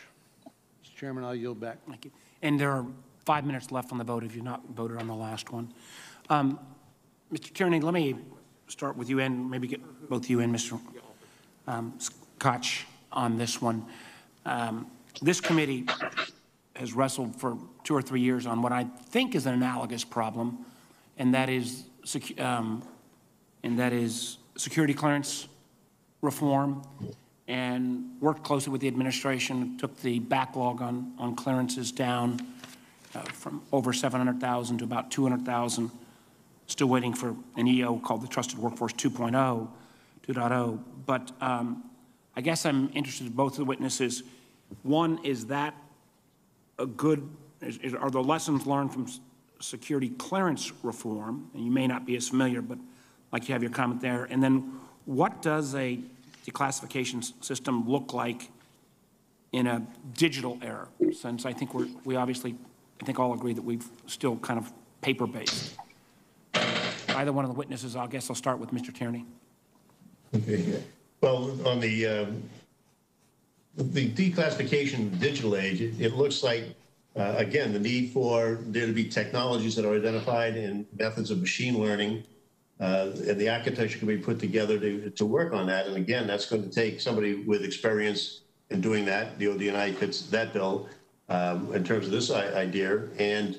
S9: Mr. Chairman, I'll yield back.
S3: Thank you. And there are 5 minutes left on the vote if you've not voted on the last one. Mr. Tierney, let me start with you and maybe get both you and Mr. Koch on this one. This committee has wrestled for 2 or 3 years on what I think is an analogous problem, and that is security clearance reform, and worked closely with the administration, took the backlog on clearances down from over 700,000 to about 200,000. Still waiting for an EO called the Trusted Workforce 2.0. But I guess I'm interested in both of the witnesses. One, is that a good, are the lessons learned from security clearance reform? And you may not be as familiar, but I'd like to have your comment there. And then what does a declassification system look like in a digital era? Since I think we obviously, I think all agree that we've still kind of paper-based. Either one of the witnesses, I guess I'll start with Mr. Tierney.
S7: Okay. Well, on the declassification digital age, it looks like, again, the need for there to be technologies that are identified and methods of machine learning, and the architecture can be put together to work on that. And again, that's going to take somebody with experience in doing that. The ODNI fits that bill in terms of this idea. And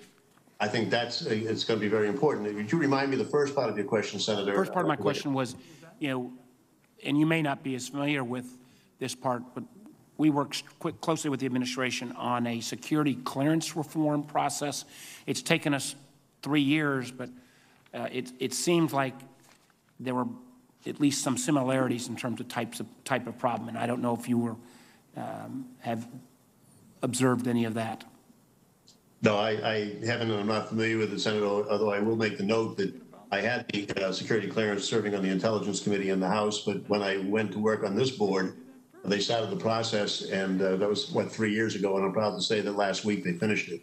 S7: I think it's going to be very important. Would you remind me the first part of your question, Senator?
S3: First part of my question was, and you may not be as familiar with this part, but we work closely with the administration on a security clearance reform process. It's taken us 3 years, but it seems like there were at least some similarities in terms of type of problem, and I don't know if you have observed any of that.
S7: No, I haven't, and I'm not familiar with it, Senator, although I will make the note that I had the security clearance serving on the Intelligence Committee in the House, but when I went to work on this board, they started the process, and that was, 3 years ago, and I'm proud to say that last week they finished it.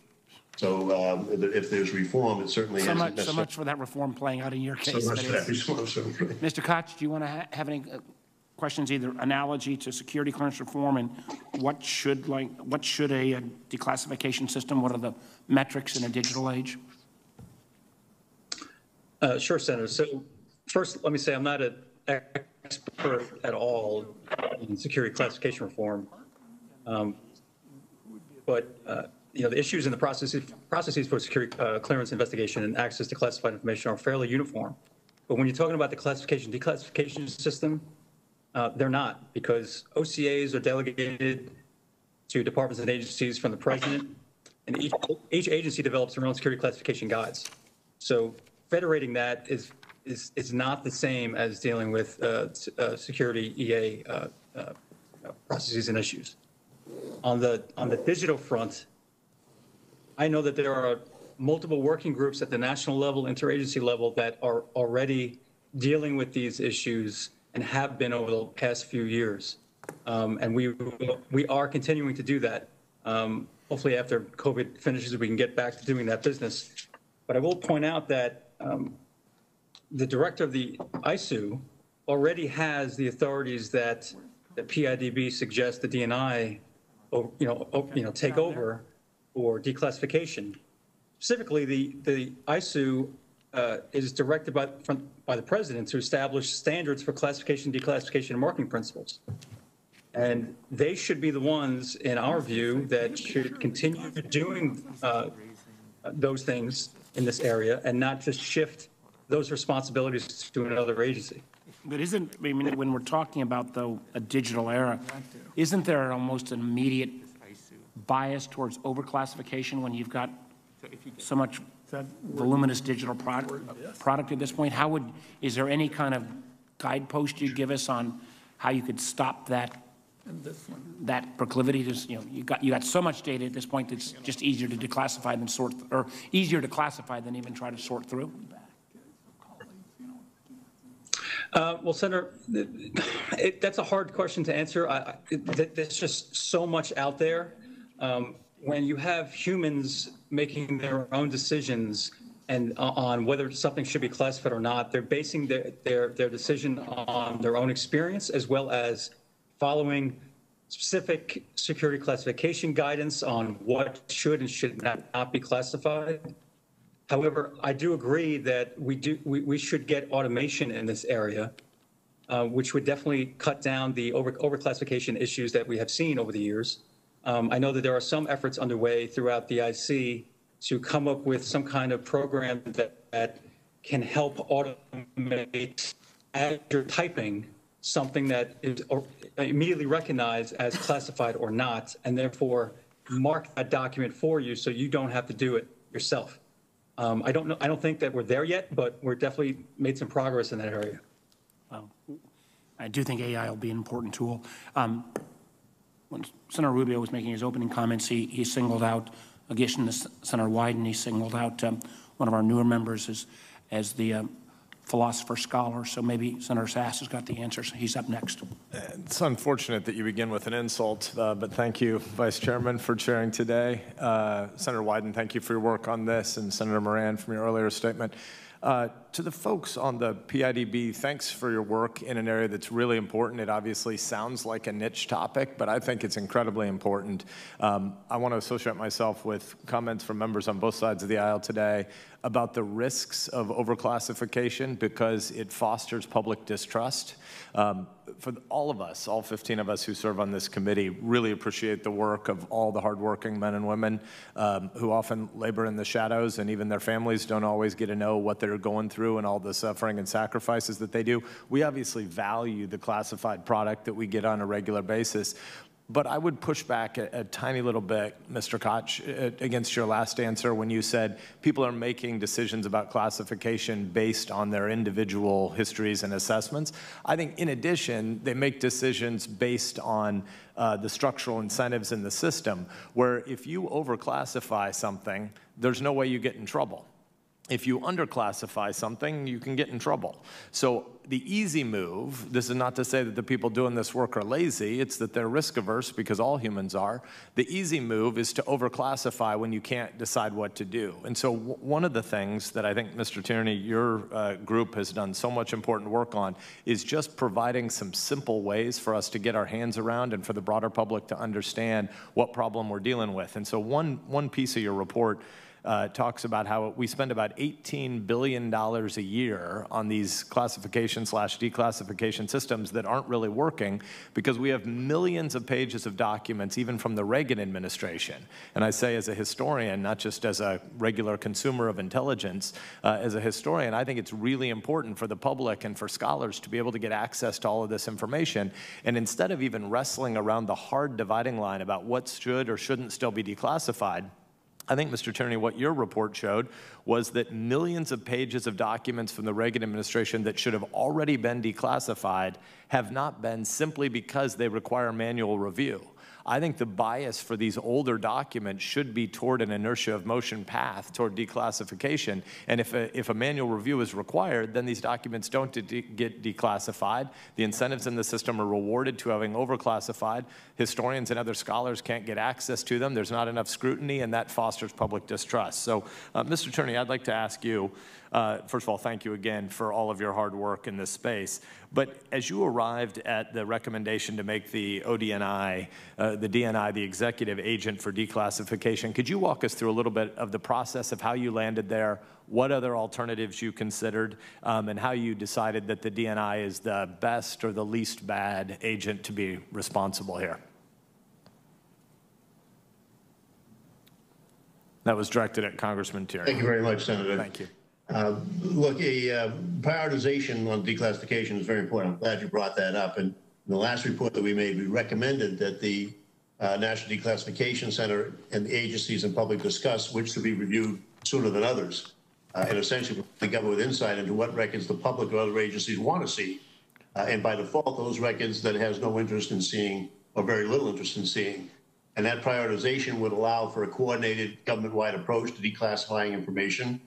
S7: So if there's reform, it certainly hasn't.
S3: So much for that reform playing out in your case.
S7: So much for that reform.
S3: Mr. Koch, do you want to have any questions, either analogy to security clearance reform, and what should a declassification system, what are the metrics in a digital age?
S6: Sure, Senator. So first, let me say I'm not an expert at all in security classification reform, but the issues in the processes for security clearance investigation and access to classified information are fairly uniform. But when you're talking about the declassification system, they're not, because OCAs are delegated to departments and agencies from the president, and each agency develops their own security classification guides. So federating that is not the same as dealing with security EA processes and issues. On the digital front, I know that there are multiple working groups at the national level, interagency level, that are already dealing with these issues and have been over the past few years. And we are continuing to do that. Hopefully after COVID finishes, we can get back to doing that business. But I will point out that the director of the ISU already has the authorities that the PIDB suggests the DNI, take over for declassification. Specifically, the ISU is directed by the president to establish standards for classification, declassification, and marking principles. And they should be the ones, in our view, that should continue doing those things in this area and not just shift those responsibilities to another agency.
S3: But when we're talking about, though, a digital era, isn't there almost an immediate bias towards overclassification when you've got so much voluminous digital product at this point? Is there any kind of guidepost you'd give us on how you could stop that proclivity? You got so much data at this point that's just easier to declassify than easier to classify than even try to sort through.
S6: Well, Senator, that's a hard question to answer. There's just so much out there. When you have humans making their own decisions and on whether something should be classified or not, they're basing their decision on their own experience, as well as following specific security classification guidance on what should and should not be classified. However, I do agree that we should get automation in this area, which would definitely cut down the overclassification issues that we have seen over the years. I know that there are some efforts underway throughout the IC to come up with some kind of program that can help automate, as you're typing, something that is immediately recognized as classified or not, and therefore mark that document for you so you don't have to do it yourself. I don't think that we're there yet, but we're definitely made some progress in that area.
S3: Well, I do think AI will be an important tool. When Senator Rubio was making his opening comments, he singled out, in addition to Senator Wyden, he singled out one of our newer members as the philosopher scholar. So maybe Senator Sass has got the answers. He's up next.
S10: It's unfortunate that you begin with an insult, but thank you, Vice Chairman, for chairing today. Senator Wyden, thank you for your work on this, and Senator Moran from your earlier statement. To the folks on the PIDB, thanks for your work in an area that's really important. It obviously sounds like a niche topic, but I think it's incredibly important. I want to associate myself with comments from members on both sides of the aisle today about the risks of overclassification because it fosters public distrust. For all of us, all 15 of us who serve on this committee, really appreciate the work of all the hardworking men and women who often labor in the shadows, and even their families don't always get to know what they're going through and all the suffering and sacrifices that they do. We obviously value the classified product that we get on a regular basis. But I would push back a tiny little bit, Mr. Koch, against your last answer when you said people are making decisions about classification based on their individual histories and assessments. I think in addition, they make decisions based on the structural incentives in the system, where if you overclassify something, there's no way you get in trouble. If you underclassify something, you can get in trouble. So the easy move, this is not to say that the people doing this work are lazy, it's that they're risk averse because all humans are. The easy move is to overclassify when you can't decide what to do. And so one of the things that I think, Mr. Tierney, your group has done so much important work on is just providing some simple ways for us to get our hands around and for the broader public to understand what problem we're dealing with. And so one piece of your report talks about how we spend about $18 billion a year on these classification/declassification systems that aren't really working because we have millions of pages of documents, even from the Reagan administration. And I say as a historian, not just as a regular consumer of intelligence, as a historian, I think it's really important for the public and for scholars to be able to get access to all of this information. And instead of even wrestling around the hard dividing line about what should or shouldn't still be declassified, I think, Mr. Tierney, what your report showed was that millions of pages of documents from the Reagan administration that should have already been declassified have not been simply because they require manual review. I think the bias for these older documents should be toward an inertia of motion path toward declassification. And if a manual review is required, then these documents don't get declassified. The incentives in the system are rewarded to having overclassified. Historians and other scholars can't get access to them. There's not enough scrutiny, and that fosters public distrust. So, Mr. Tierney, I'd like to ask you, first of all, thank you again for all of your hard work in this space. But as you arrived at the recommendation to make the ODNI, the DNI, the executive agent for declassification, could you walk us through a little bit of the process of how you landed there, what other alternatives you considered, and how you decided that the DNI is the best or the least bad agent to be responsible here? That was directed at Congressman Tierney.
S7: Thank you very much, Senator.
S10: Thank you.
S7: Look, prioritization on declassification is very important. I'm glad you brought that up. And in the last report that we made, we recommended that the National Declassification Center and the agencies and public discuss which to be reviewed sooner than others. And essentially, the government with insight into what records the public or other agencies want to see. And by default, those records that it has no interest in seeing or very little interest in seeing. And that prioritization would allow for a coordinated government-wide approach to declassifying information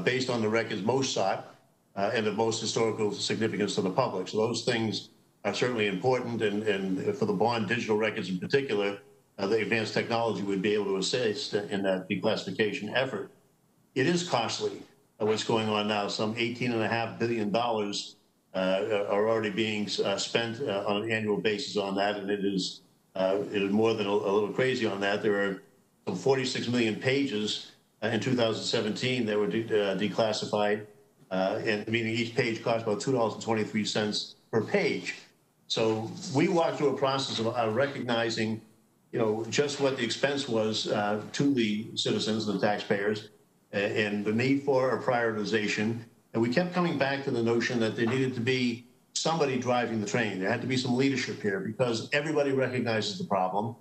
S7: based on the records most sought and of most historical significance to the public. So those things are certainly important, and for the bond digital records in particular, the advanced technology would be able to assist in that declassification effort. It is costly, what's going on now. Some $18.5 billion are already being spent on an annual basis on that, and it is more than a little crazy on that. There are some 46 million pages In 2017, they were declassified, and meaning each page cost about $2.23 per page. So we walked through a process of recognizing, just what the expense was to the citizens, the taxpayers, and the need for a prioritization. And we kept coming back to the notion that there needed to be somebody driving the train. There had to be some leadership here because everybody recognizes the problem.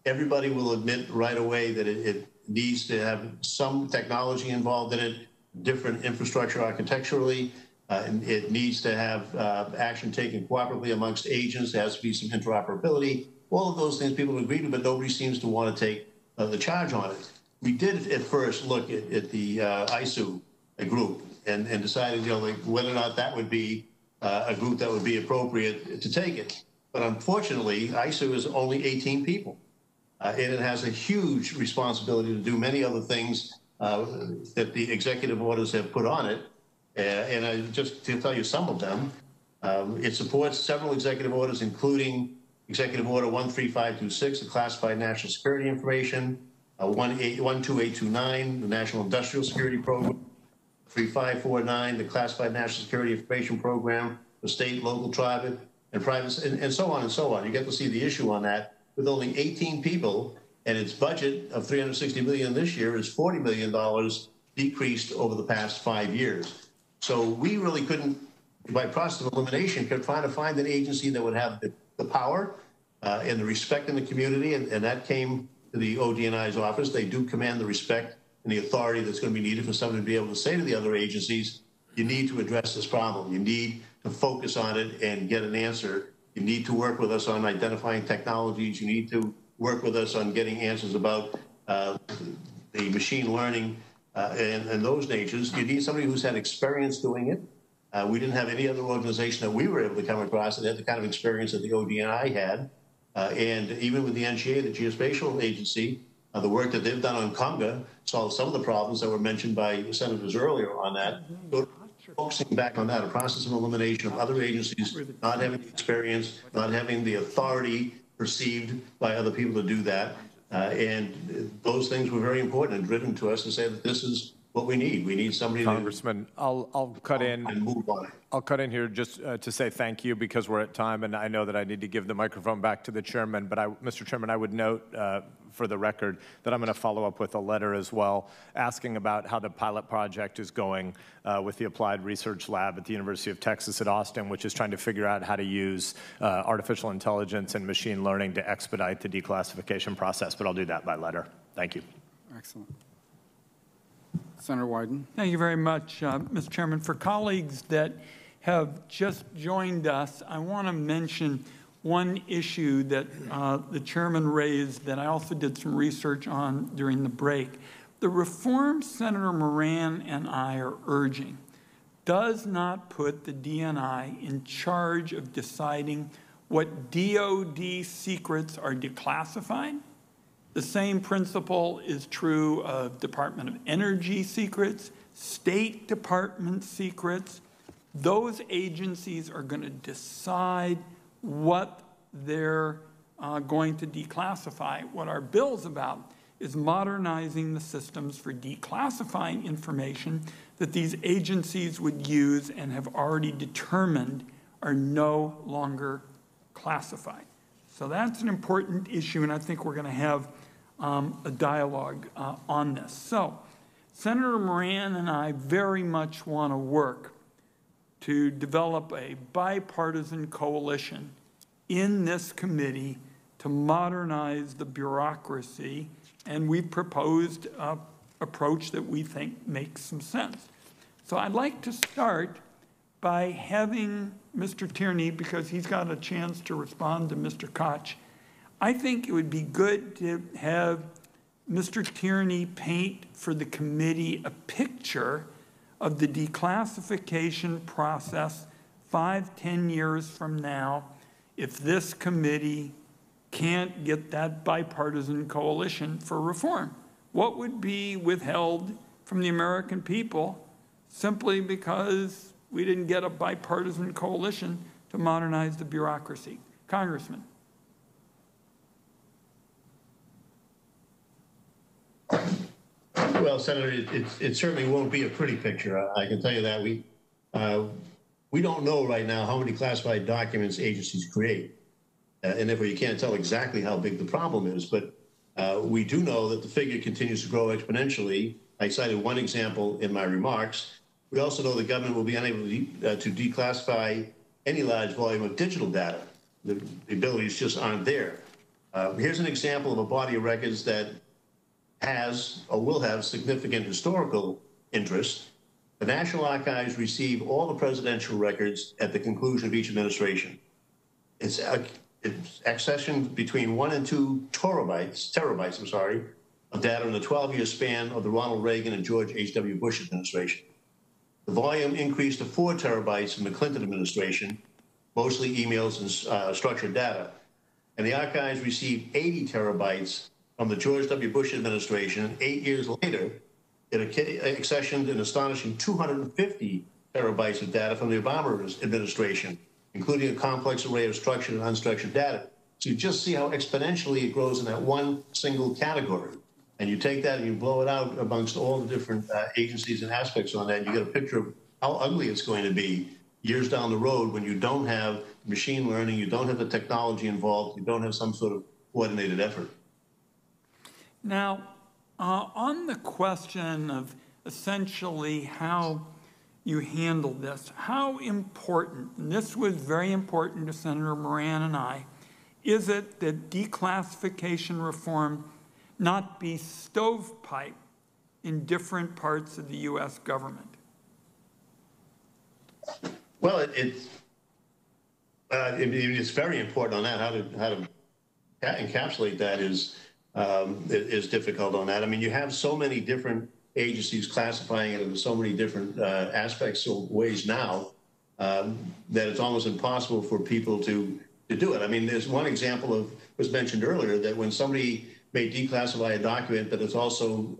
S7: Everybody will admit right away that it needs to have some technology involved in it, different infrastructure architecturally. And it needs to have action taken cooperatively amongst agents. There has to be some interoperability. All of those things people agree to, but nobody seems to want to take the charge on it. We did at first look at the ISOO group and decided, whether or not that would be a group that would be appropriate to take it. But unfortunately, ISOO is only 18 people. And it has a huge responsibility to do many other things that the executive orders have put on it. And just to tell you some of them, it supports several executive orders, including Executive Order 13526, the Classified National Security Information, 12829, the National Industrial Security Program, 3549, the Classified National Security Information Program for state, local, tribal, and private, and so on and so on. You get to see the issue on that. With only 18 people, and its budget of $360 million this year is $40 million decreased over the past 5 years. So we really couldn't, by process of elimination, kept trying to find an agency that would have the power and the respect in the community, and that came to the ODNI's office. They do command the respect and the authority that's going to be needed for someone to be able to say to the other agencies, you need to address this problem. You need to focus on it and get an answer. You need to work with us on identifying technologies. You need to work with us on getting answers about the machine learning and those natures. You need somebody who's had experience doing it. We didn't have any other organization that we were able to come across that had the kind of experience that the ODNI had. And even with the NGA, the Geospatial Agency, the work that they've done on Conga solved some of the problems that were mentioned by senators earlier on that. So focusing back on that, a process of elimination of other agencies not having the experience, not having the authority perceived by other people to do that. And those things were very important and driven to us to say that this is what we need. We need somebody
S10: Congressman, I'll cut in.
S7: And move on it.
S10: I'll cut in here just to say thank you because we're at time, and I know that I need to give the microphone back to the chairman. But Mr. Chairman, I would note for the record that I'm going to follow up with a letter as well, asking about how the pilot project is going with the Applied Research Lab at the University of Texas at Austin, which is trying to figure out how to use artificial intelligence and machine learning to expedite the declassification process. But I'll do that by letter. Thank you.
S2: Excellent. Senator Wyden.
S5: Thank you very much, Mr. Chairman. For colleagues that have just joined us, I want to mention one issue that the chairman raised that I also did some research on during the break. The reform Senator Moran and I are urging does not put the DNI in charge of deciding what DOD secrets are declassified. The same principle is true of Department of Energy secrets, State Department secrets. Those agencies are going to decide what they're going to declassify. What our bill's about is modernizing the systems for declassifying information that these agencies would use and have already determined are no longer classified. So that's an important issue, and I think we're going to have a dialogue on this. So Senator Moran and I very much want to work to develop a bipartisan coalition in this committee to modernize the bureaucracy, and we've proposed an approach that we think makes some sense. So I'd like to start by having Mr. Tierney, because he's got a chance to respond to Mr. Koch. I think it would be good to have Mr. Tierney paint for the committee a picture of the declassification process 5-10 years from now if this committee can't get that bipartisan coalition for reform. What would be withheld from the American people simply because we didn't get a bipartisan coalition to modernize the bureaucracy? Congressman.
S7: Well, Senator, it certainly won't be a pretty picture. I can tell you that. We don't know right now how many classified documents agencies create. And therefore, you can't tell exactly how big the problem is. But we do know that the figure continues to grow exponentially. I cited one example in my remarks. We also know the government will be unable to declassify any large volume of digital data. The abilities just aren't there. Here's an example of a body of records that has or will have significant historical interest. The National Archives receive all the presidential records at the conclusion of each administration. It's accessioned between 1 and 2 terabytes, of data in the 12-year span of the Ronald Reagan and George H.W. Bush administration. The volume increased to 4 terabytes in the Clinton administration, mostly emails and structured data. And the archives received 80 terabytes from the George W. Bush administration. 8 years later, it accessioned an astonishing 250 terabytes of data from the Obama administration, including a complex array of structured and unstructured data. So you just see how exponentially it grows in that one single category. And you take that and you blow it out amongst all the different agencies and aspects on that, and you get a picture of how ugly it's going to be years down the road when you don't have machine learning, you don't have the technology involved, you don't have some sort of coordinated effort.
S5: Now, on the question of essentially how you handle this, how important, and this was very important to Senator Moran and I, is it that declassification reform not be stovepipe in different parts of the U.S. government?
S7: Well, it's very important on that. How to encapsulate that is difficult on that. I mean, you have so many different agencies classifying it into so many different aspects or ways now that it's almost impossible for people to do it. I mean, there's one example was mentioned earlier, that when somebody may declassify a document that is also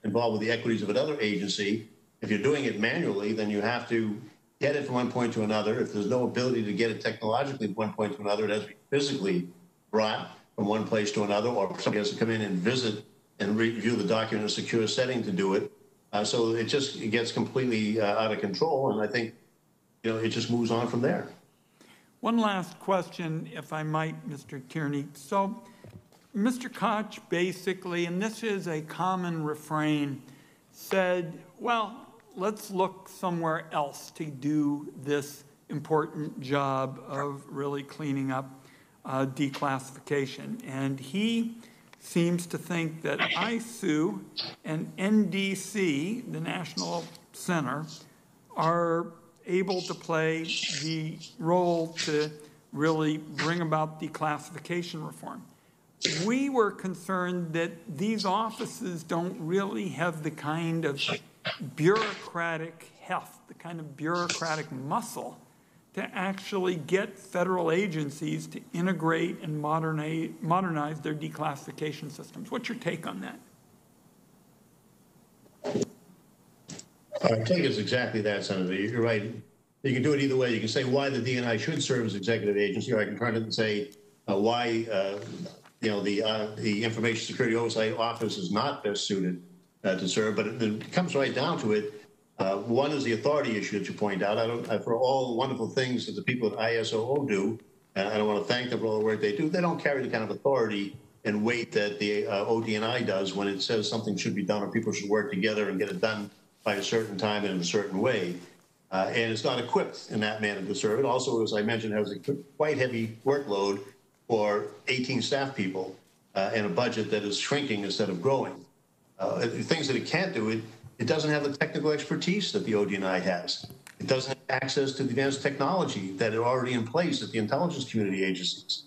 S7: involved with the equities of another agency, if you're doing it manually, then you have to get it from one point to another. If there's no ability to get it technologically from one point to another, it has to be physically brought from one place to another, or somebody has to come in and visit and review the document in a secure setting to do it. So it gets completely out of control, and I think it just moves on from there.
S5: One last question, if I might, Mr. Tierney. So Mr. Koch basically, and this is a common refrain, said, well, let's look somewhere else to do this important job of really cleaning up declassification. And he seems to think that ISOO and NDC, the National Center, are able to play the role to really bring about declassification reform. We were concerned that these offices don't really have the kind of bureaucratic heft, the kind of bureaucratic muscle to actually get federal agencies to integrate and modernize their declassification systems. What's your take on that?
S7: Our take is exactly that, Senator. You're right. You can do it either way. You can say why the DNI should serve as executive agency, or I can turn it and say why the Information Security Oversight Office is not best suited to serve. But it comes right down to it. One is the authority issue that you point out. For all the wonderful things that the people at ISOO do, and I don't want to thank them for all the work they do, they don't carry the kind of authority and weight that the ODNI does when it says something should be done or people should work together and get it done by a certain time and in a certain way. And it's not equipped in that manner to serve. It also, as I mentioned, has a quite heavy workload for 18 staff people and a budget that is shrinking instead of growing. Things that it can't do, it doesn't have the technical expertise that the ODNI has. It doesn't have access to the advanced technology that are already in place at the intelligence community agencies.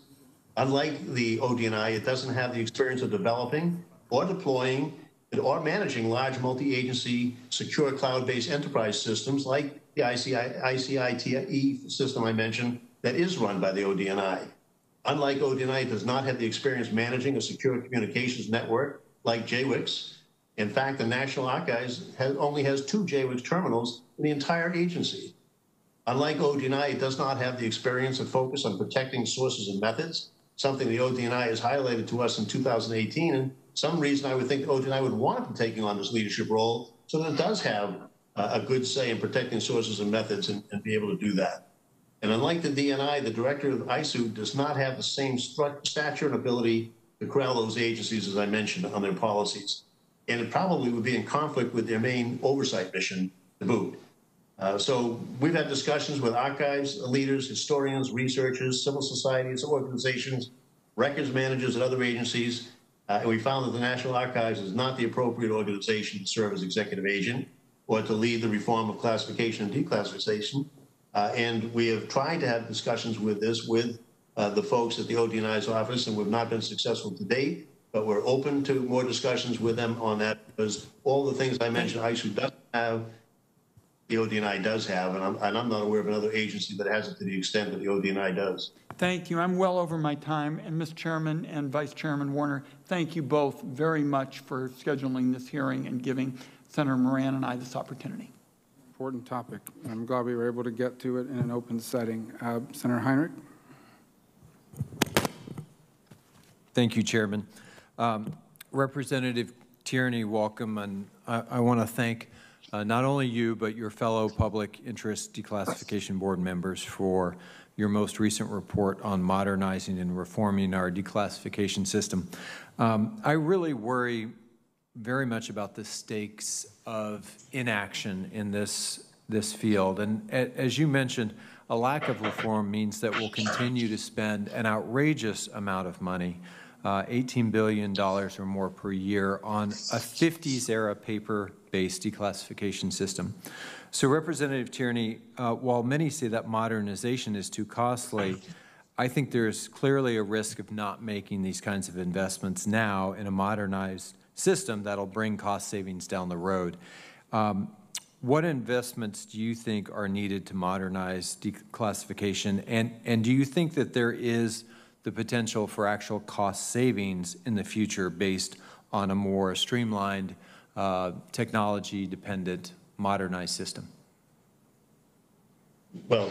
S7: Unlike the ODNI, it doesn't have the experience of developing or deploying or managing large multi-agency secure cloud-based enterprise systems like the ICITE system I mentioned that is run by the ODNI. Unlike ODNI, it does not have the experience managing a secure communications network like JWICS. In fact, the National Archives only has 2 JWICS terminals in the entire agency. Unlike ODNI, it does not have the experience and focus on protecting sources and methods, something the ODNI has highlighted to us in 2018 and some reason, I would think ODNI would want to be taking on this leadership role so that it does have a good say in protecting sources and methods and be able to do that. And unlike the DNI, the director of ISOO does not have the same stature and ability to corral those agencies, as I mentioned, on their policies. And it probably would be in conflict with their main oversight mission to boot. So we've had discussions with archives leaders, historians, researchers, civil societies, organizations, records managers at other agencies, and we found that the National Archives is not the appropriate organization to serve as executive agent or to lead the reform of classification and declassification. And we have tried to have discussions with this with the folks at the ODNI's office, and we've not been successful to date, but we're open to more discussions with them on that, because all the things I mentioned ISOO doesn't have, the ODNI does have, and I'm not aware of another agency that has it to the extent that the ODNI does.
S5: Thank you. I'm well over my time. And Mr. Chairman and Vice Chairman Warner, thank you both very much for scheduling this hearing and giving Senator Moran and I this opportunity.
S2: Important topic. I'm glad we were able to get to it in an open setting. Senator Heinrich.
S11: Thank you, Chairman. Representative Tierney, welcome, and I want to thank not only you, but your fellow Public Interest Declassification Board members for your most recent report on modernizing and reforming our declassification system. I really worry very much about the stakes of inaction in this field. And as you mentioned, a lack of reform means that we'll continue to spend an outrageous amount of money, $18 billion or more per year, on a 50s-era paper-based declassification system. So, Representative Tierney, while many say that modernization is too costly, I think there's clearly a risk of not making these kinds of investments now in a modernized system that'll bring cost savings down the road. What investments do you think are needed to modernize declassification, and do you think that there is the potential for actual cost savings in the future based on a more streamlined, technology-dependent, modernized system?
S7: Well,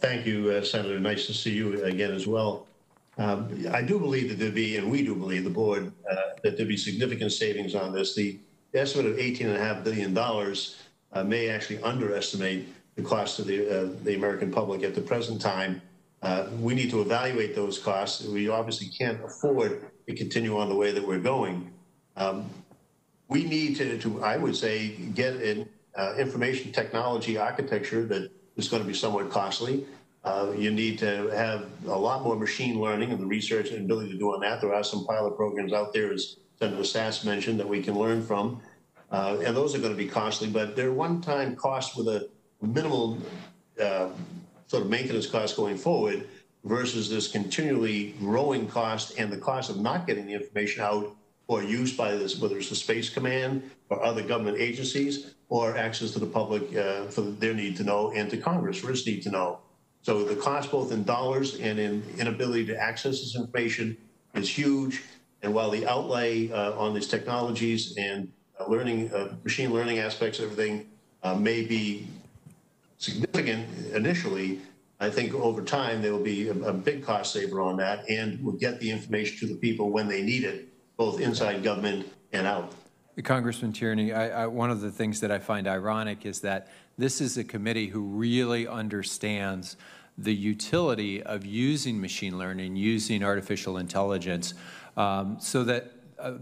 S7: thank you, Senator. Nice to see you again as well. I do believe that there'd be, and we do believe, the board, that there'd be significant savings on this. The estimate of $18.5 billion may actually underestimate the cost to the American public at the present time. We need to evaluate those costs. We obviously can't afford to continue on the way that we're going. We need to, I would say, get an information technology architecture that is going to be somewhat costly. You need to have a lot more machine learning and the research and ability to do on that. There are some pilot programs out there, as Senator Sass mentioned, that we can learn from. And those are going to be costly, but they're one-time costs with a minimal sort of maintenance cost going forward versus this continually growing cost and the cost of not getting the information out or use by this, whether it's the Space Command or other government agencies, or access to the public for their need to know, and to Congress for its need to know. So the cost, both in dollars and in inability to access this information, is huge. And while the outlay on these technologies and learning, machine learning aspects of everything may be significant initially, I think over time there will be a big cost saver on that, and we'll get the information to the people when they need it, both inside government and out.
S11: Congressman Tierney, one of the things that I find ironic is that this is a committee who really understands the utility of using machine learning, using artificial intelligence, so that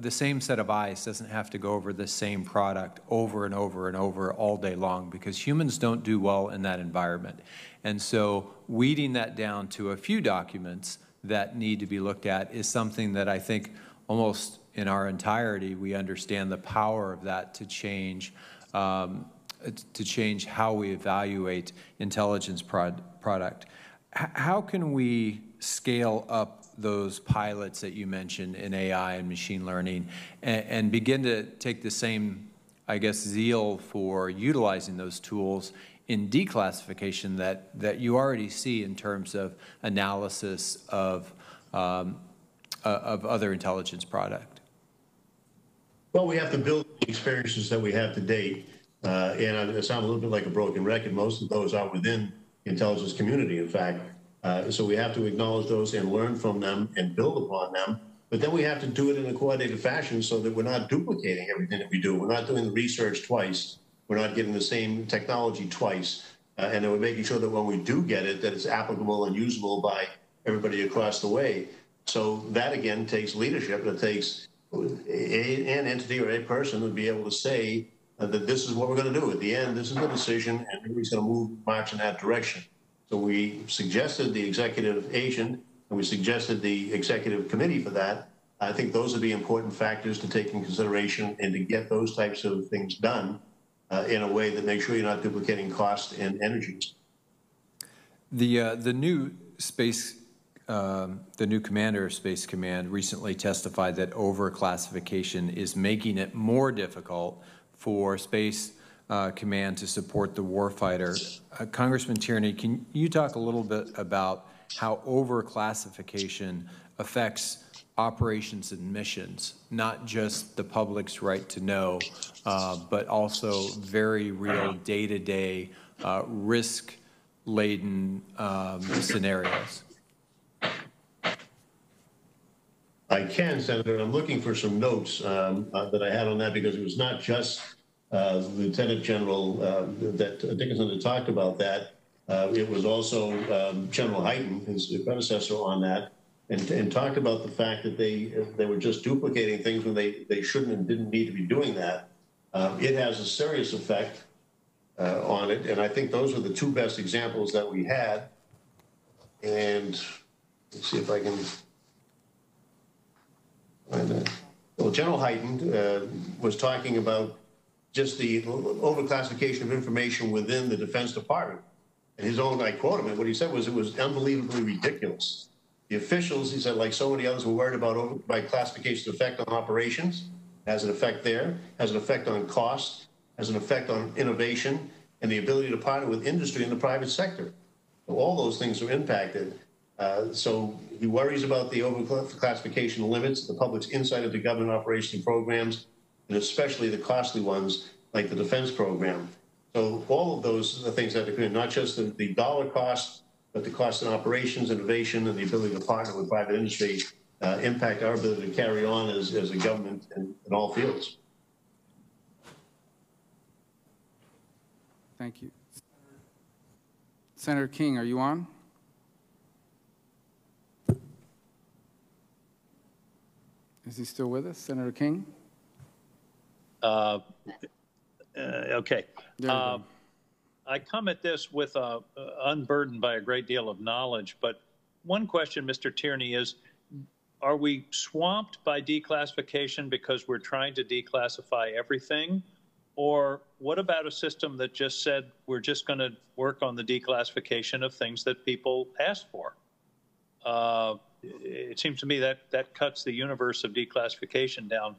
S11: the same set of eyes doesn't have to go over the same product over and over and over all day long, because humans don't do well in that environment. And so weeding that down to a few documents that need to be looked at is something that I think almost in our entirety we understand the power of that to change how we evaluate intelligence product. How can we scale up those pilots that you mentioned in AI and machine learning and begin to take the same, I guess, zeal for utilizing those tools in declassification that you already see in terms of analysis of other intelligence product?
S7: Well, we have to build the experiences that we have to date. And I sound a little bit like a broken record. Most of those are within the intelligence community, in fact. So we have to acknowledge those and learn from them and build upon them. But then we have to do it in a coordinated fashion so that we're not duplicating everything that we do. We're not doing the research twice. We're not getting the same technology twice. And then we're making sure that when we do get it, that it's applicable and usable by everybody across the way. So that, again, takes leadership. It takes an entity or a person to be able to say that this is what we're going to do. At the end, this is the decision, and everybody's going to march in that direction. So we suggested the executive agent, and we suggested the executive committee for that. I think those are the important factors to take in consideration and to get those types of things done in a way that makes sure you're not duplicating cost and energies.
S11: The new space, the new commander of Space Command recently testified that overclassification is making it more difficult for Space Command to support the warfighter. Congressman Tierney, can you talk a little bit about how overclassification affects operations and missions, not just the public's right to know, but also very real day-to-day risk-laden scenarios?
S7: I can, Senator. I'm looking for some notes that I had on that, because it was not just Lieutenant General that Dickinson had talked about that. It was also General Hyten, his predecessor, on that, and talked about the fact that they were just duplicating things when they shouldn't and didn't need to be doing that. It has a serious effect on it, and I think those are the two best examples that we had. And let's see if I can find that. Well, General Hyten was talking about just the overclassification of information within the Defense Department. And his own, I quote him, and what he said was, it was unbelievably ridiculous. The officials, he said, like so many others, were worried about classification's effect on operations, has an effect there, has an effect on cost, has an effect on innovation, and the ability to partner with industry in the private sector. So all those things are impacted. So he worries about the overclassification limits, the public's insight into government operations and programs, and especially the costly ones like the defense program. So all of those are things that occur, not just the dollar cost, but the cost in operations, innovation, and the ability to partner with private industry impact our ability to carry on as a government in all fields.
S2: Thank you. Senator King, are you on? Is he still with us, Senator King?
S12: Okay. I come at this with unburdened by a great deal of knowledge, but one question, Mr. Tierney, is, are we swamped by declassification because we're trying to declassify everything? Or what about a system that just said we're just going to work on the declassification of things that people asked for? It seems to me that that cuts the universe of declassification down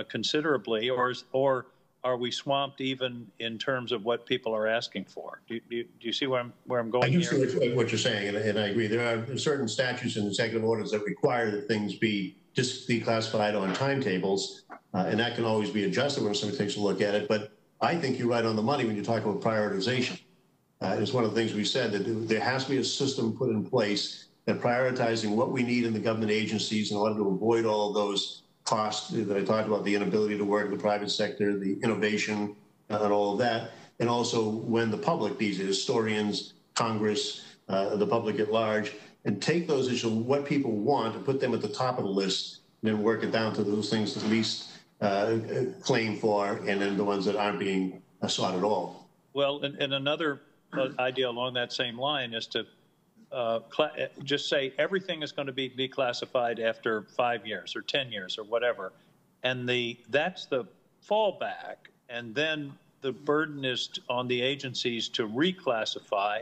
S12: considerably, or are we swamped even in terms of what people are asking for? Do you see where I'm going here?
S7: I do see what you're saying, and I agree. There are certain statutes and executive orders that require that things be just declassified on timetables, and that can always be adjusted when somebody takes a look at it. But I think you're right on the money when you talk about prioritization. It's one of the things we said, that there has to be a system put in place that prioritizing what we need in the government agencies in order to avoid all of those costs that I talked about, the inability to work in the private sector, the innovation, and all of that. And also when the public, these historians, Congress, the public at large, and take those issues, what people want, and put them at the top of the list, and then work it down to those things that least claim for, and then the ones that aren't being sought at all.
S12: Well, and another idea along that same line is to just say everything is going to be declassified after 5 years or 10 years or whatever. And that's the fallback. And then the burden is on the agencies to reclassify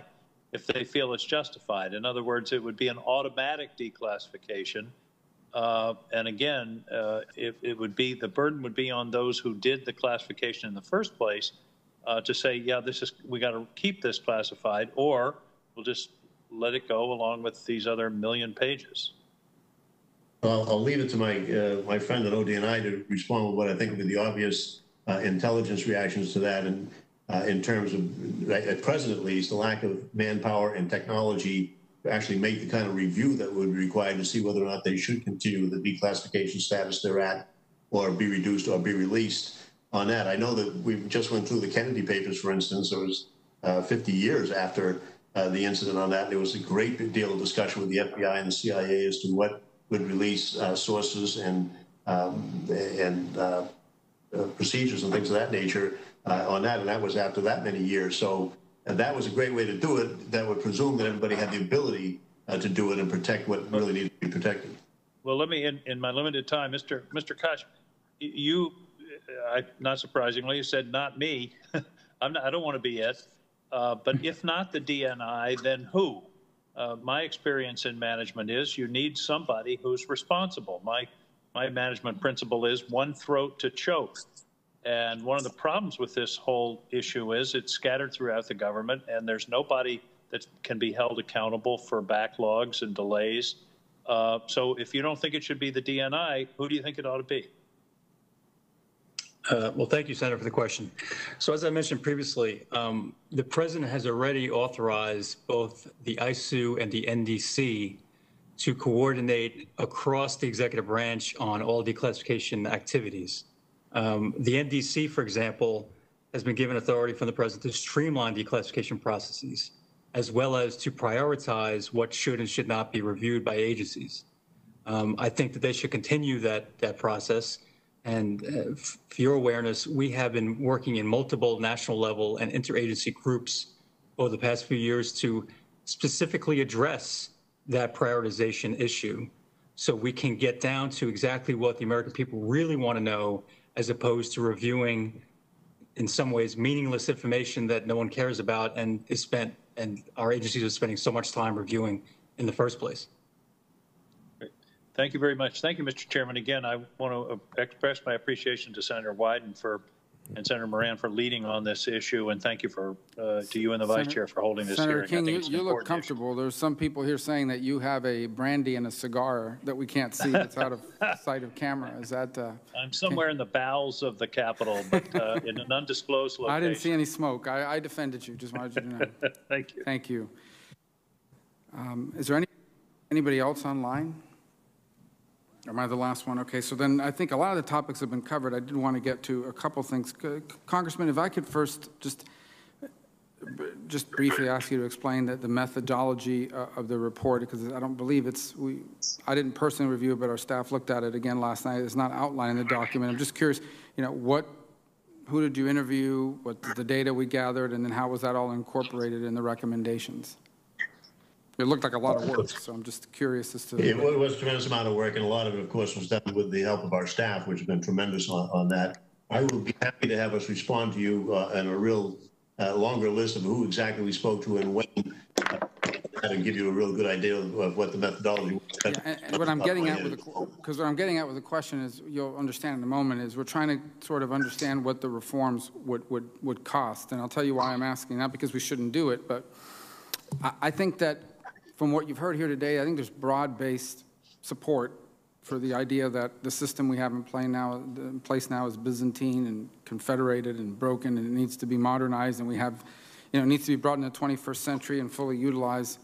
S12: if they feel it's justified. In other words, it would be an automatic declassification. And again, it would be, the burden would be on those who did the classification in the first place to say, yeah, we got to keep this classified, or we'll just let it go along with these other million pages.
S7: Well, I'll leave it to my friend at ODNI to respond with what I think would be the obvious intelligence reactions to that, and in terms of, at present at least, the lack of manpower and technology actually make the kind of review that would be required to see whether or not they should continue with the declassification status they're at, or be reduced or be released on that. I know that we just went through the Kennedy papers, for instance. It was 50 years after the incident on that. There was a great deal of discussion with the FBI and the CIA as to what would release sources and procedures and things of that nature on that, and that was after that many years. So that was a great way to do it. That would presume that everybody had the ability to do it and protect what really needed to be protected.
S12: Well, let me, in my limited time, Mr. Koch, you, not surprisingly, you said not me. I don't want to be it. But if not the DNI, then who? My experience in management is you need somebody who's responsible. My management principle is one throat to choke. And one of the problems with this whole issue is it's scattered throughout the government, and there's nobody that can be held accountable for backlogs and delays. So if you don't think it should be the DNI, who do you think it ought to be?
S6: Well, thank you, Senator, for the question. So as I mentioned previously, the President has already authorized both the ISOO and the NDC to coordinate across the executive branch on all declassification activities. The NDC, for example, has been given authority from the President to streamline declassification processes, as well as to prioritize what should and should not be reviewed by agencies. I think that they should continue that process. And for your awareness, we have been working in multiple national level and interagency groups over the past few years to specifically address that prioritization issue, so we can get down to exactly what the American people really want to know, as opposed to reviewing, in some ways, meaningless information that no one cares about and our agencies are spending so much time reviewing in the first place.
S12: Great. Thank you very much. Thank you, Mr. Chairman. Again, I want to express my appreciation to Senator Wyden and Senator Moran for leading on this issue, and thank you to you and the Vice Chair for holding this
S2: Senator
S12: hearing.
S2: King, you look comfortable. There's some people here saying that you have a brandy and a cigar that we can't see that's out of sight of camera. Is that?
S12: I'm somewhere in the bowels of the Capitol, but in an undisclosed location.
S2: I didn't see any smoke. I defended you. Just wanted you to know.
S12: Thank you.
S2: Thank you. Is there anybody else online? Or am I the last one? Okay, so then I think a lot of the topics have been covered. I did want to get to a couple things. Congressman, if I could first just briefly ask you to explain the methodology of the report, because I don't believe I didn't personally review it, but our staff looked at it again last night. It's not outlined in the document. I'm just curious, who did you interview, what's the data we gathered, and then how was that all incorporated in the recommendations? It looked like a lot of work, so I'm just curious as to...
S7: It was a tremendous amount of work, and a lot of it, of course, was done with the help of our staff, which has been tremendous on that. I will be happy to have us respond to you and a real longer list of who exactly we spoke to and when, and give you a real good idea of what the methodology was.
S2: Yeah, and what I'm getting at what I'm getting at with the question is, you'll understand in a moment, is we're trying to sort of understand what the reforms would cost. And I'll tell you why I'm asking, not because we shouldn't do it, but I think that from what you've heard here today, I think there's broad-based support for the idea that the system we have in place now is Byzantine and confederated and broken, and it needs to be modernized, and we have, it needs to be brought in the 21st century and fully utilize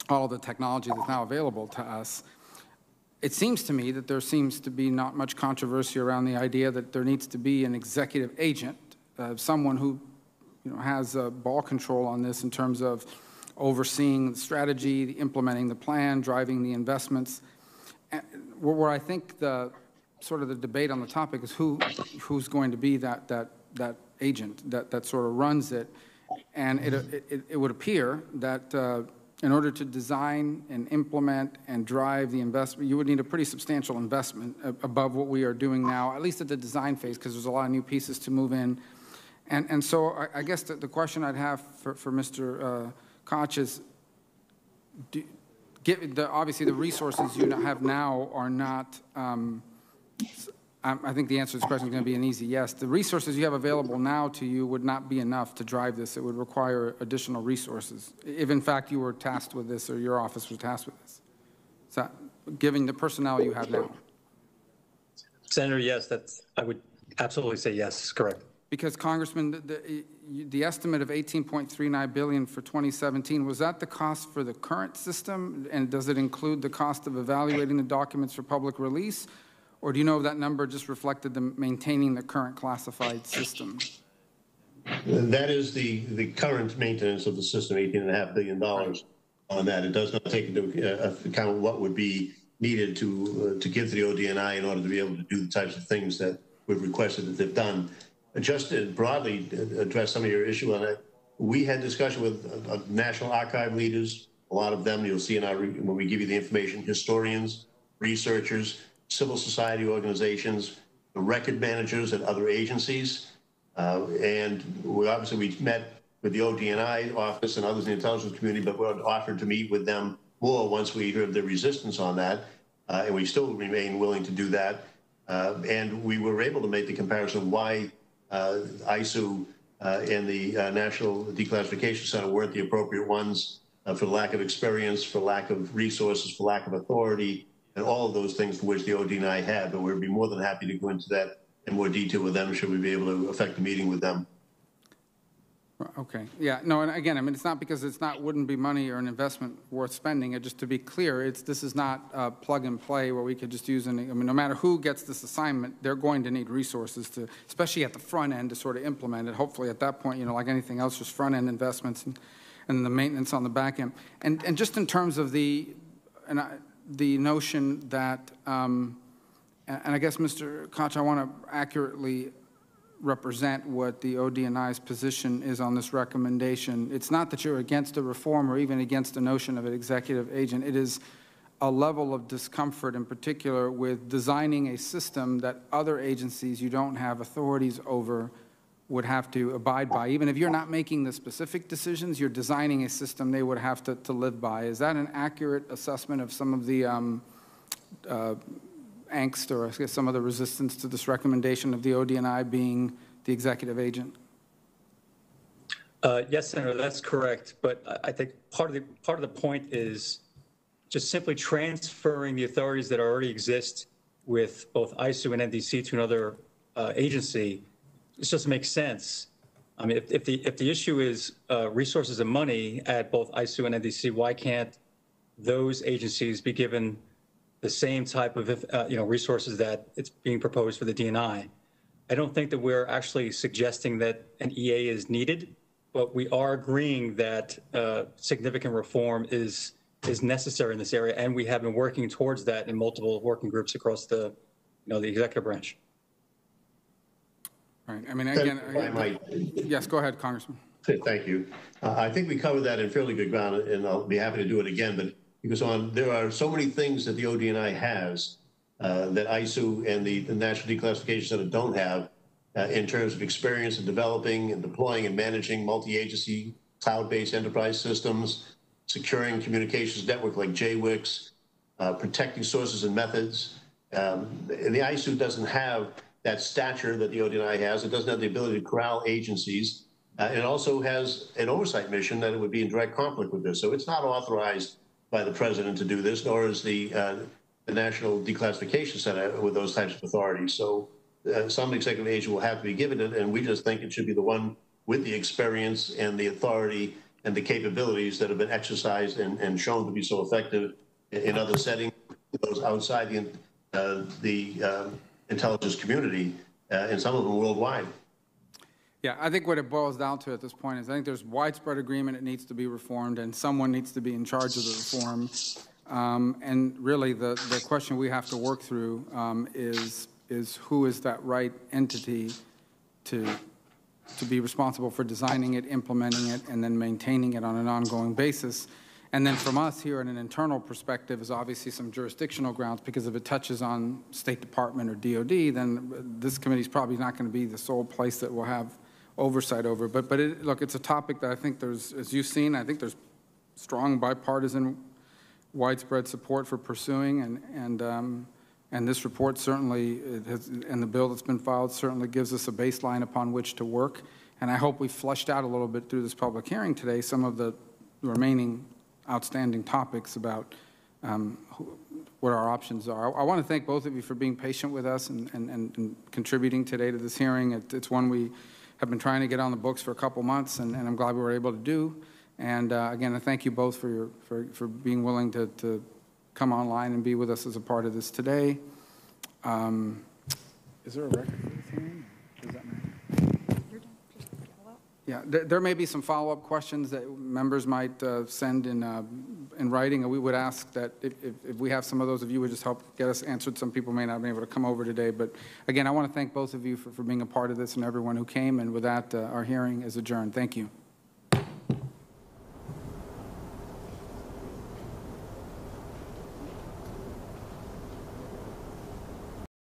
S2: all of the technology that's now available to us. It seems to me that there seems to be not much controversy around the idea that there needs to be an executive agent, someone who has ball control on this in terms of overseeing the strategy, implementing the plan, driving the investments. Where I think the debate on the topic is who's going to be that agent that sort of runs it. And it would appear that in order to design and implement and drive the investment, you would need a pretty substantial investment above what we are doing now, at least at the design phase, because there's a lot of new pieces to move in. And so I guess the question I'd have for Mr. Koch is, obviously the resources you have now are not, I think the answer to this question is going to be an easy yes. The resources you have available now to you would not be enough to drive this. It would require additional resources, if in fact you were tasked with this or your office was tasked with this. So, given the personnel you have now.
S6: Senator, yes, I would absolutely say yes, correct.
S2: Because, Congressman, the estimate of $18.39 billion for 2017, was that the cost for the current system? And does it include the cost of evaluating the documents for public release? Or do you know if that number just reflected the maintaining the current classified system?
S7: That is the current maintenance of the system, $18.5 billion on that. It does not take into account what would be needed to give to the ODNI in order to be able to do the types of things that we've requested that they've done. Just to broadly address some of your issue on it, we had discussion with National Archive leaders, a lot of them you'll see in our, when we give you the information, historians, researchers, civil society organizations, the record managers at other agencies. And we met with the ODNI office and others in the intelligence community, but we're offered to meet with them more once we heard the resistance on that. And we still remain willing to do that. And we were able to make the comparison why ISOO and the National Declassification Center weren't the appropriate ones for lack of experience, for lack of resources, for lack of authority, and all of those things for which the ODNI had. But we'd be more than happy to go into that in more detail with them should we be able to affect the meeting with them.
S2: Okay. Yeah. No. And again, I mean, it's not because wouldn't be money or an investment worth spending. It just to be clear, this is not plug and play where we could just use any. I mean, no matter who gets this assignment, they're going to need resources to, especially at the front end, to sort of implement it. Hopefully, at that point, like anything else, just front end investments and the maintenance on the back end. And just in terms of the notion that, and I guess, Mr. Koch, I want to accurately represent what the ODNI's position is on this recommendation. It's not that you're against a reform or even against the notion of an executive agent. It is a level of discomfort in particular with designing a system that other agencies you don't have authorities over would have to abide by. Even if you're not making the specific decisions, you're designing a system they would have to live by. Is that an accurate assessment of some of the angst or I guess some of the resistance to this recommendation of the ODNI being the executive agent?
S6: Yes, Senator, that's correct. But I think part of the point is just simply transferring the authorities that already exist with both ISOO and NDC to another agency. It just makes sense. I mean, if the issue is resources and money at both ISOO and NDC, why can't those agencies be given the same type of resources that it's being proposed for the DNI? I don't think that we're actually suggesting that an EA is needed, but we are agreeing that significant reform is necessary in this area, and we have been working towards that in multiple working groups across the executive branch.
S2: Right. I mean, again, yes, go ahead, Congressman.
S7: Thank you. I think we covered that in fairly good ground, and I'll be happy to do it again. But because there are so many things that the ODNI has that ISOO and the National Declassification Center don't have in terms of experience in developing and deploying and managing multi-agency cloud-based enterprise systems, securing communications network like JWICs, protecting sources and methods. And the ISOO doesn't have that stature that the ODNI has. It doesn't have the ability to corral agencies. It also has an oversight mission that it would be in direct conflict with this. So it's not authorized by the president to do this, nor is the National Declassification Center with those types of authorities. So some executive agent will have to be given it, and we just think it should be the one with the experience and the authority and the capabilities that have been exercised and shown to be so effective in other settings, those outside the intelligence community, and some of them worldwide.
S2: Yeah, I think what it boils down to at this point is I think there's widespread agreement it needs to be reformed, and someone needs to be in charge of the reform. And really, the question we have to work through is who is that right entity to be responsible for designing it, implementing it, and then maintaining it on an ongoing basis. And then from us here in an internal perspective is obviously some jurisdictional grounds, because if it touches on State Department or DOD, then this committee is probably not going to be the sole place that will have oversight over. But look, it's a topic that I think there's, as you've seen, I think there's strong bipartisan, widespread support for pursuing, and this report certainly, and the bill that's been filed certainly gives us a baseline upon which to work. And I hope we flushed out a little bit through this public hearing today some of the remaining outstanding topics about what our options are. I want to thank both of you for being patient with us and contributing today to this hearing. It's one we have been trying to get on the books for a couple months, and I'm glad we were able to do. And again, I thank you both for being willing to come online and be with us as a part of this today. Is there a record for this hearing? Does that matter? Yeah, there may be some follow-up questions that members might send in writing, and we would ask that if we have some of those, if you would just help get us answered. Some people may not be able to come over today, but again, I want to thank both of you for being a part of this and everyone who came, and with that, our hearing is adjourned. Thank you.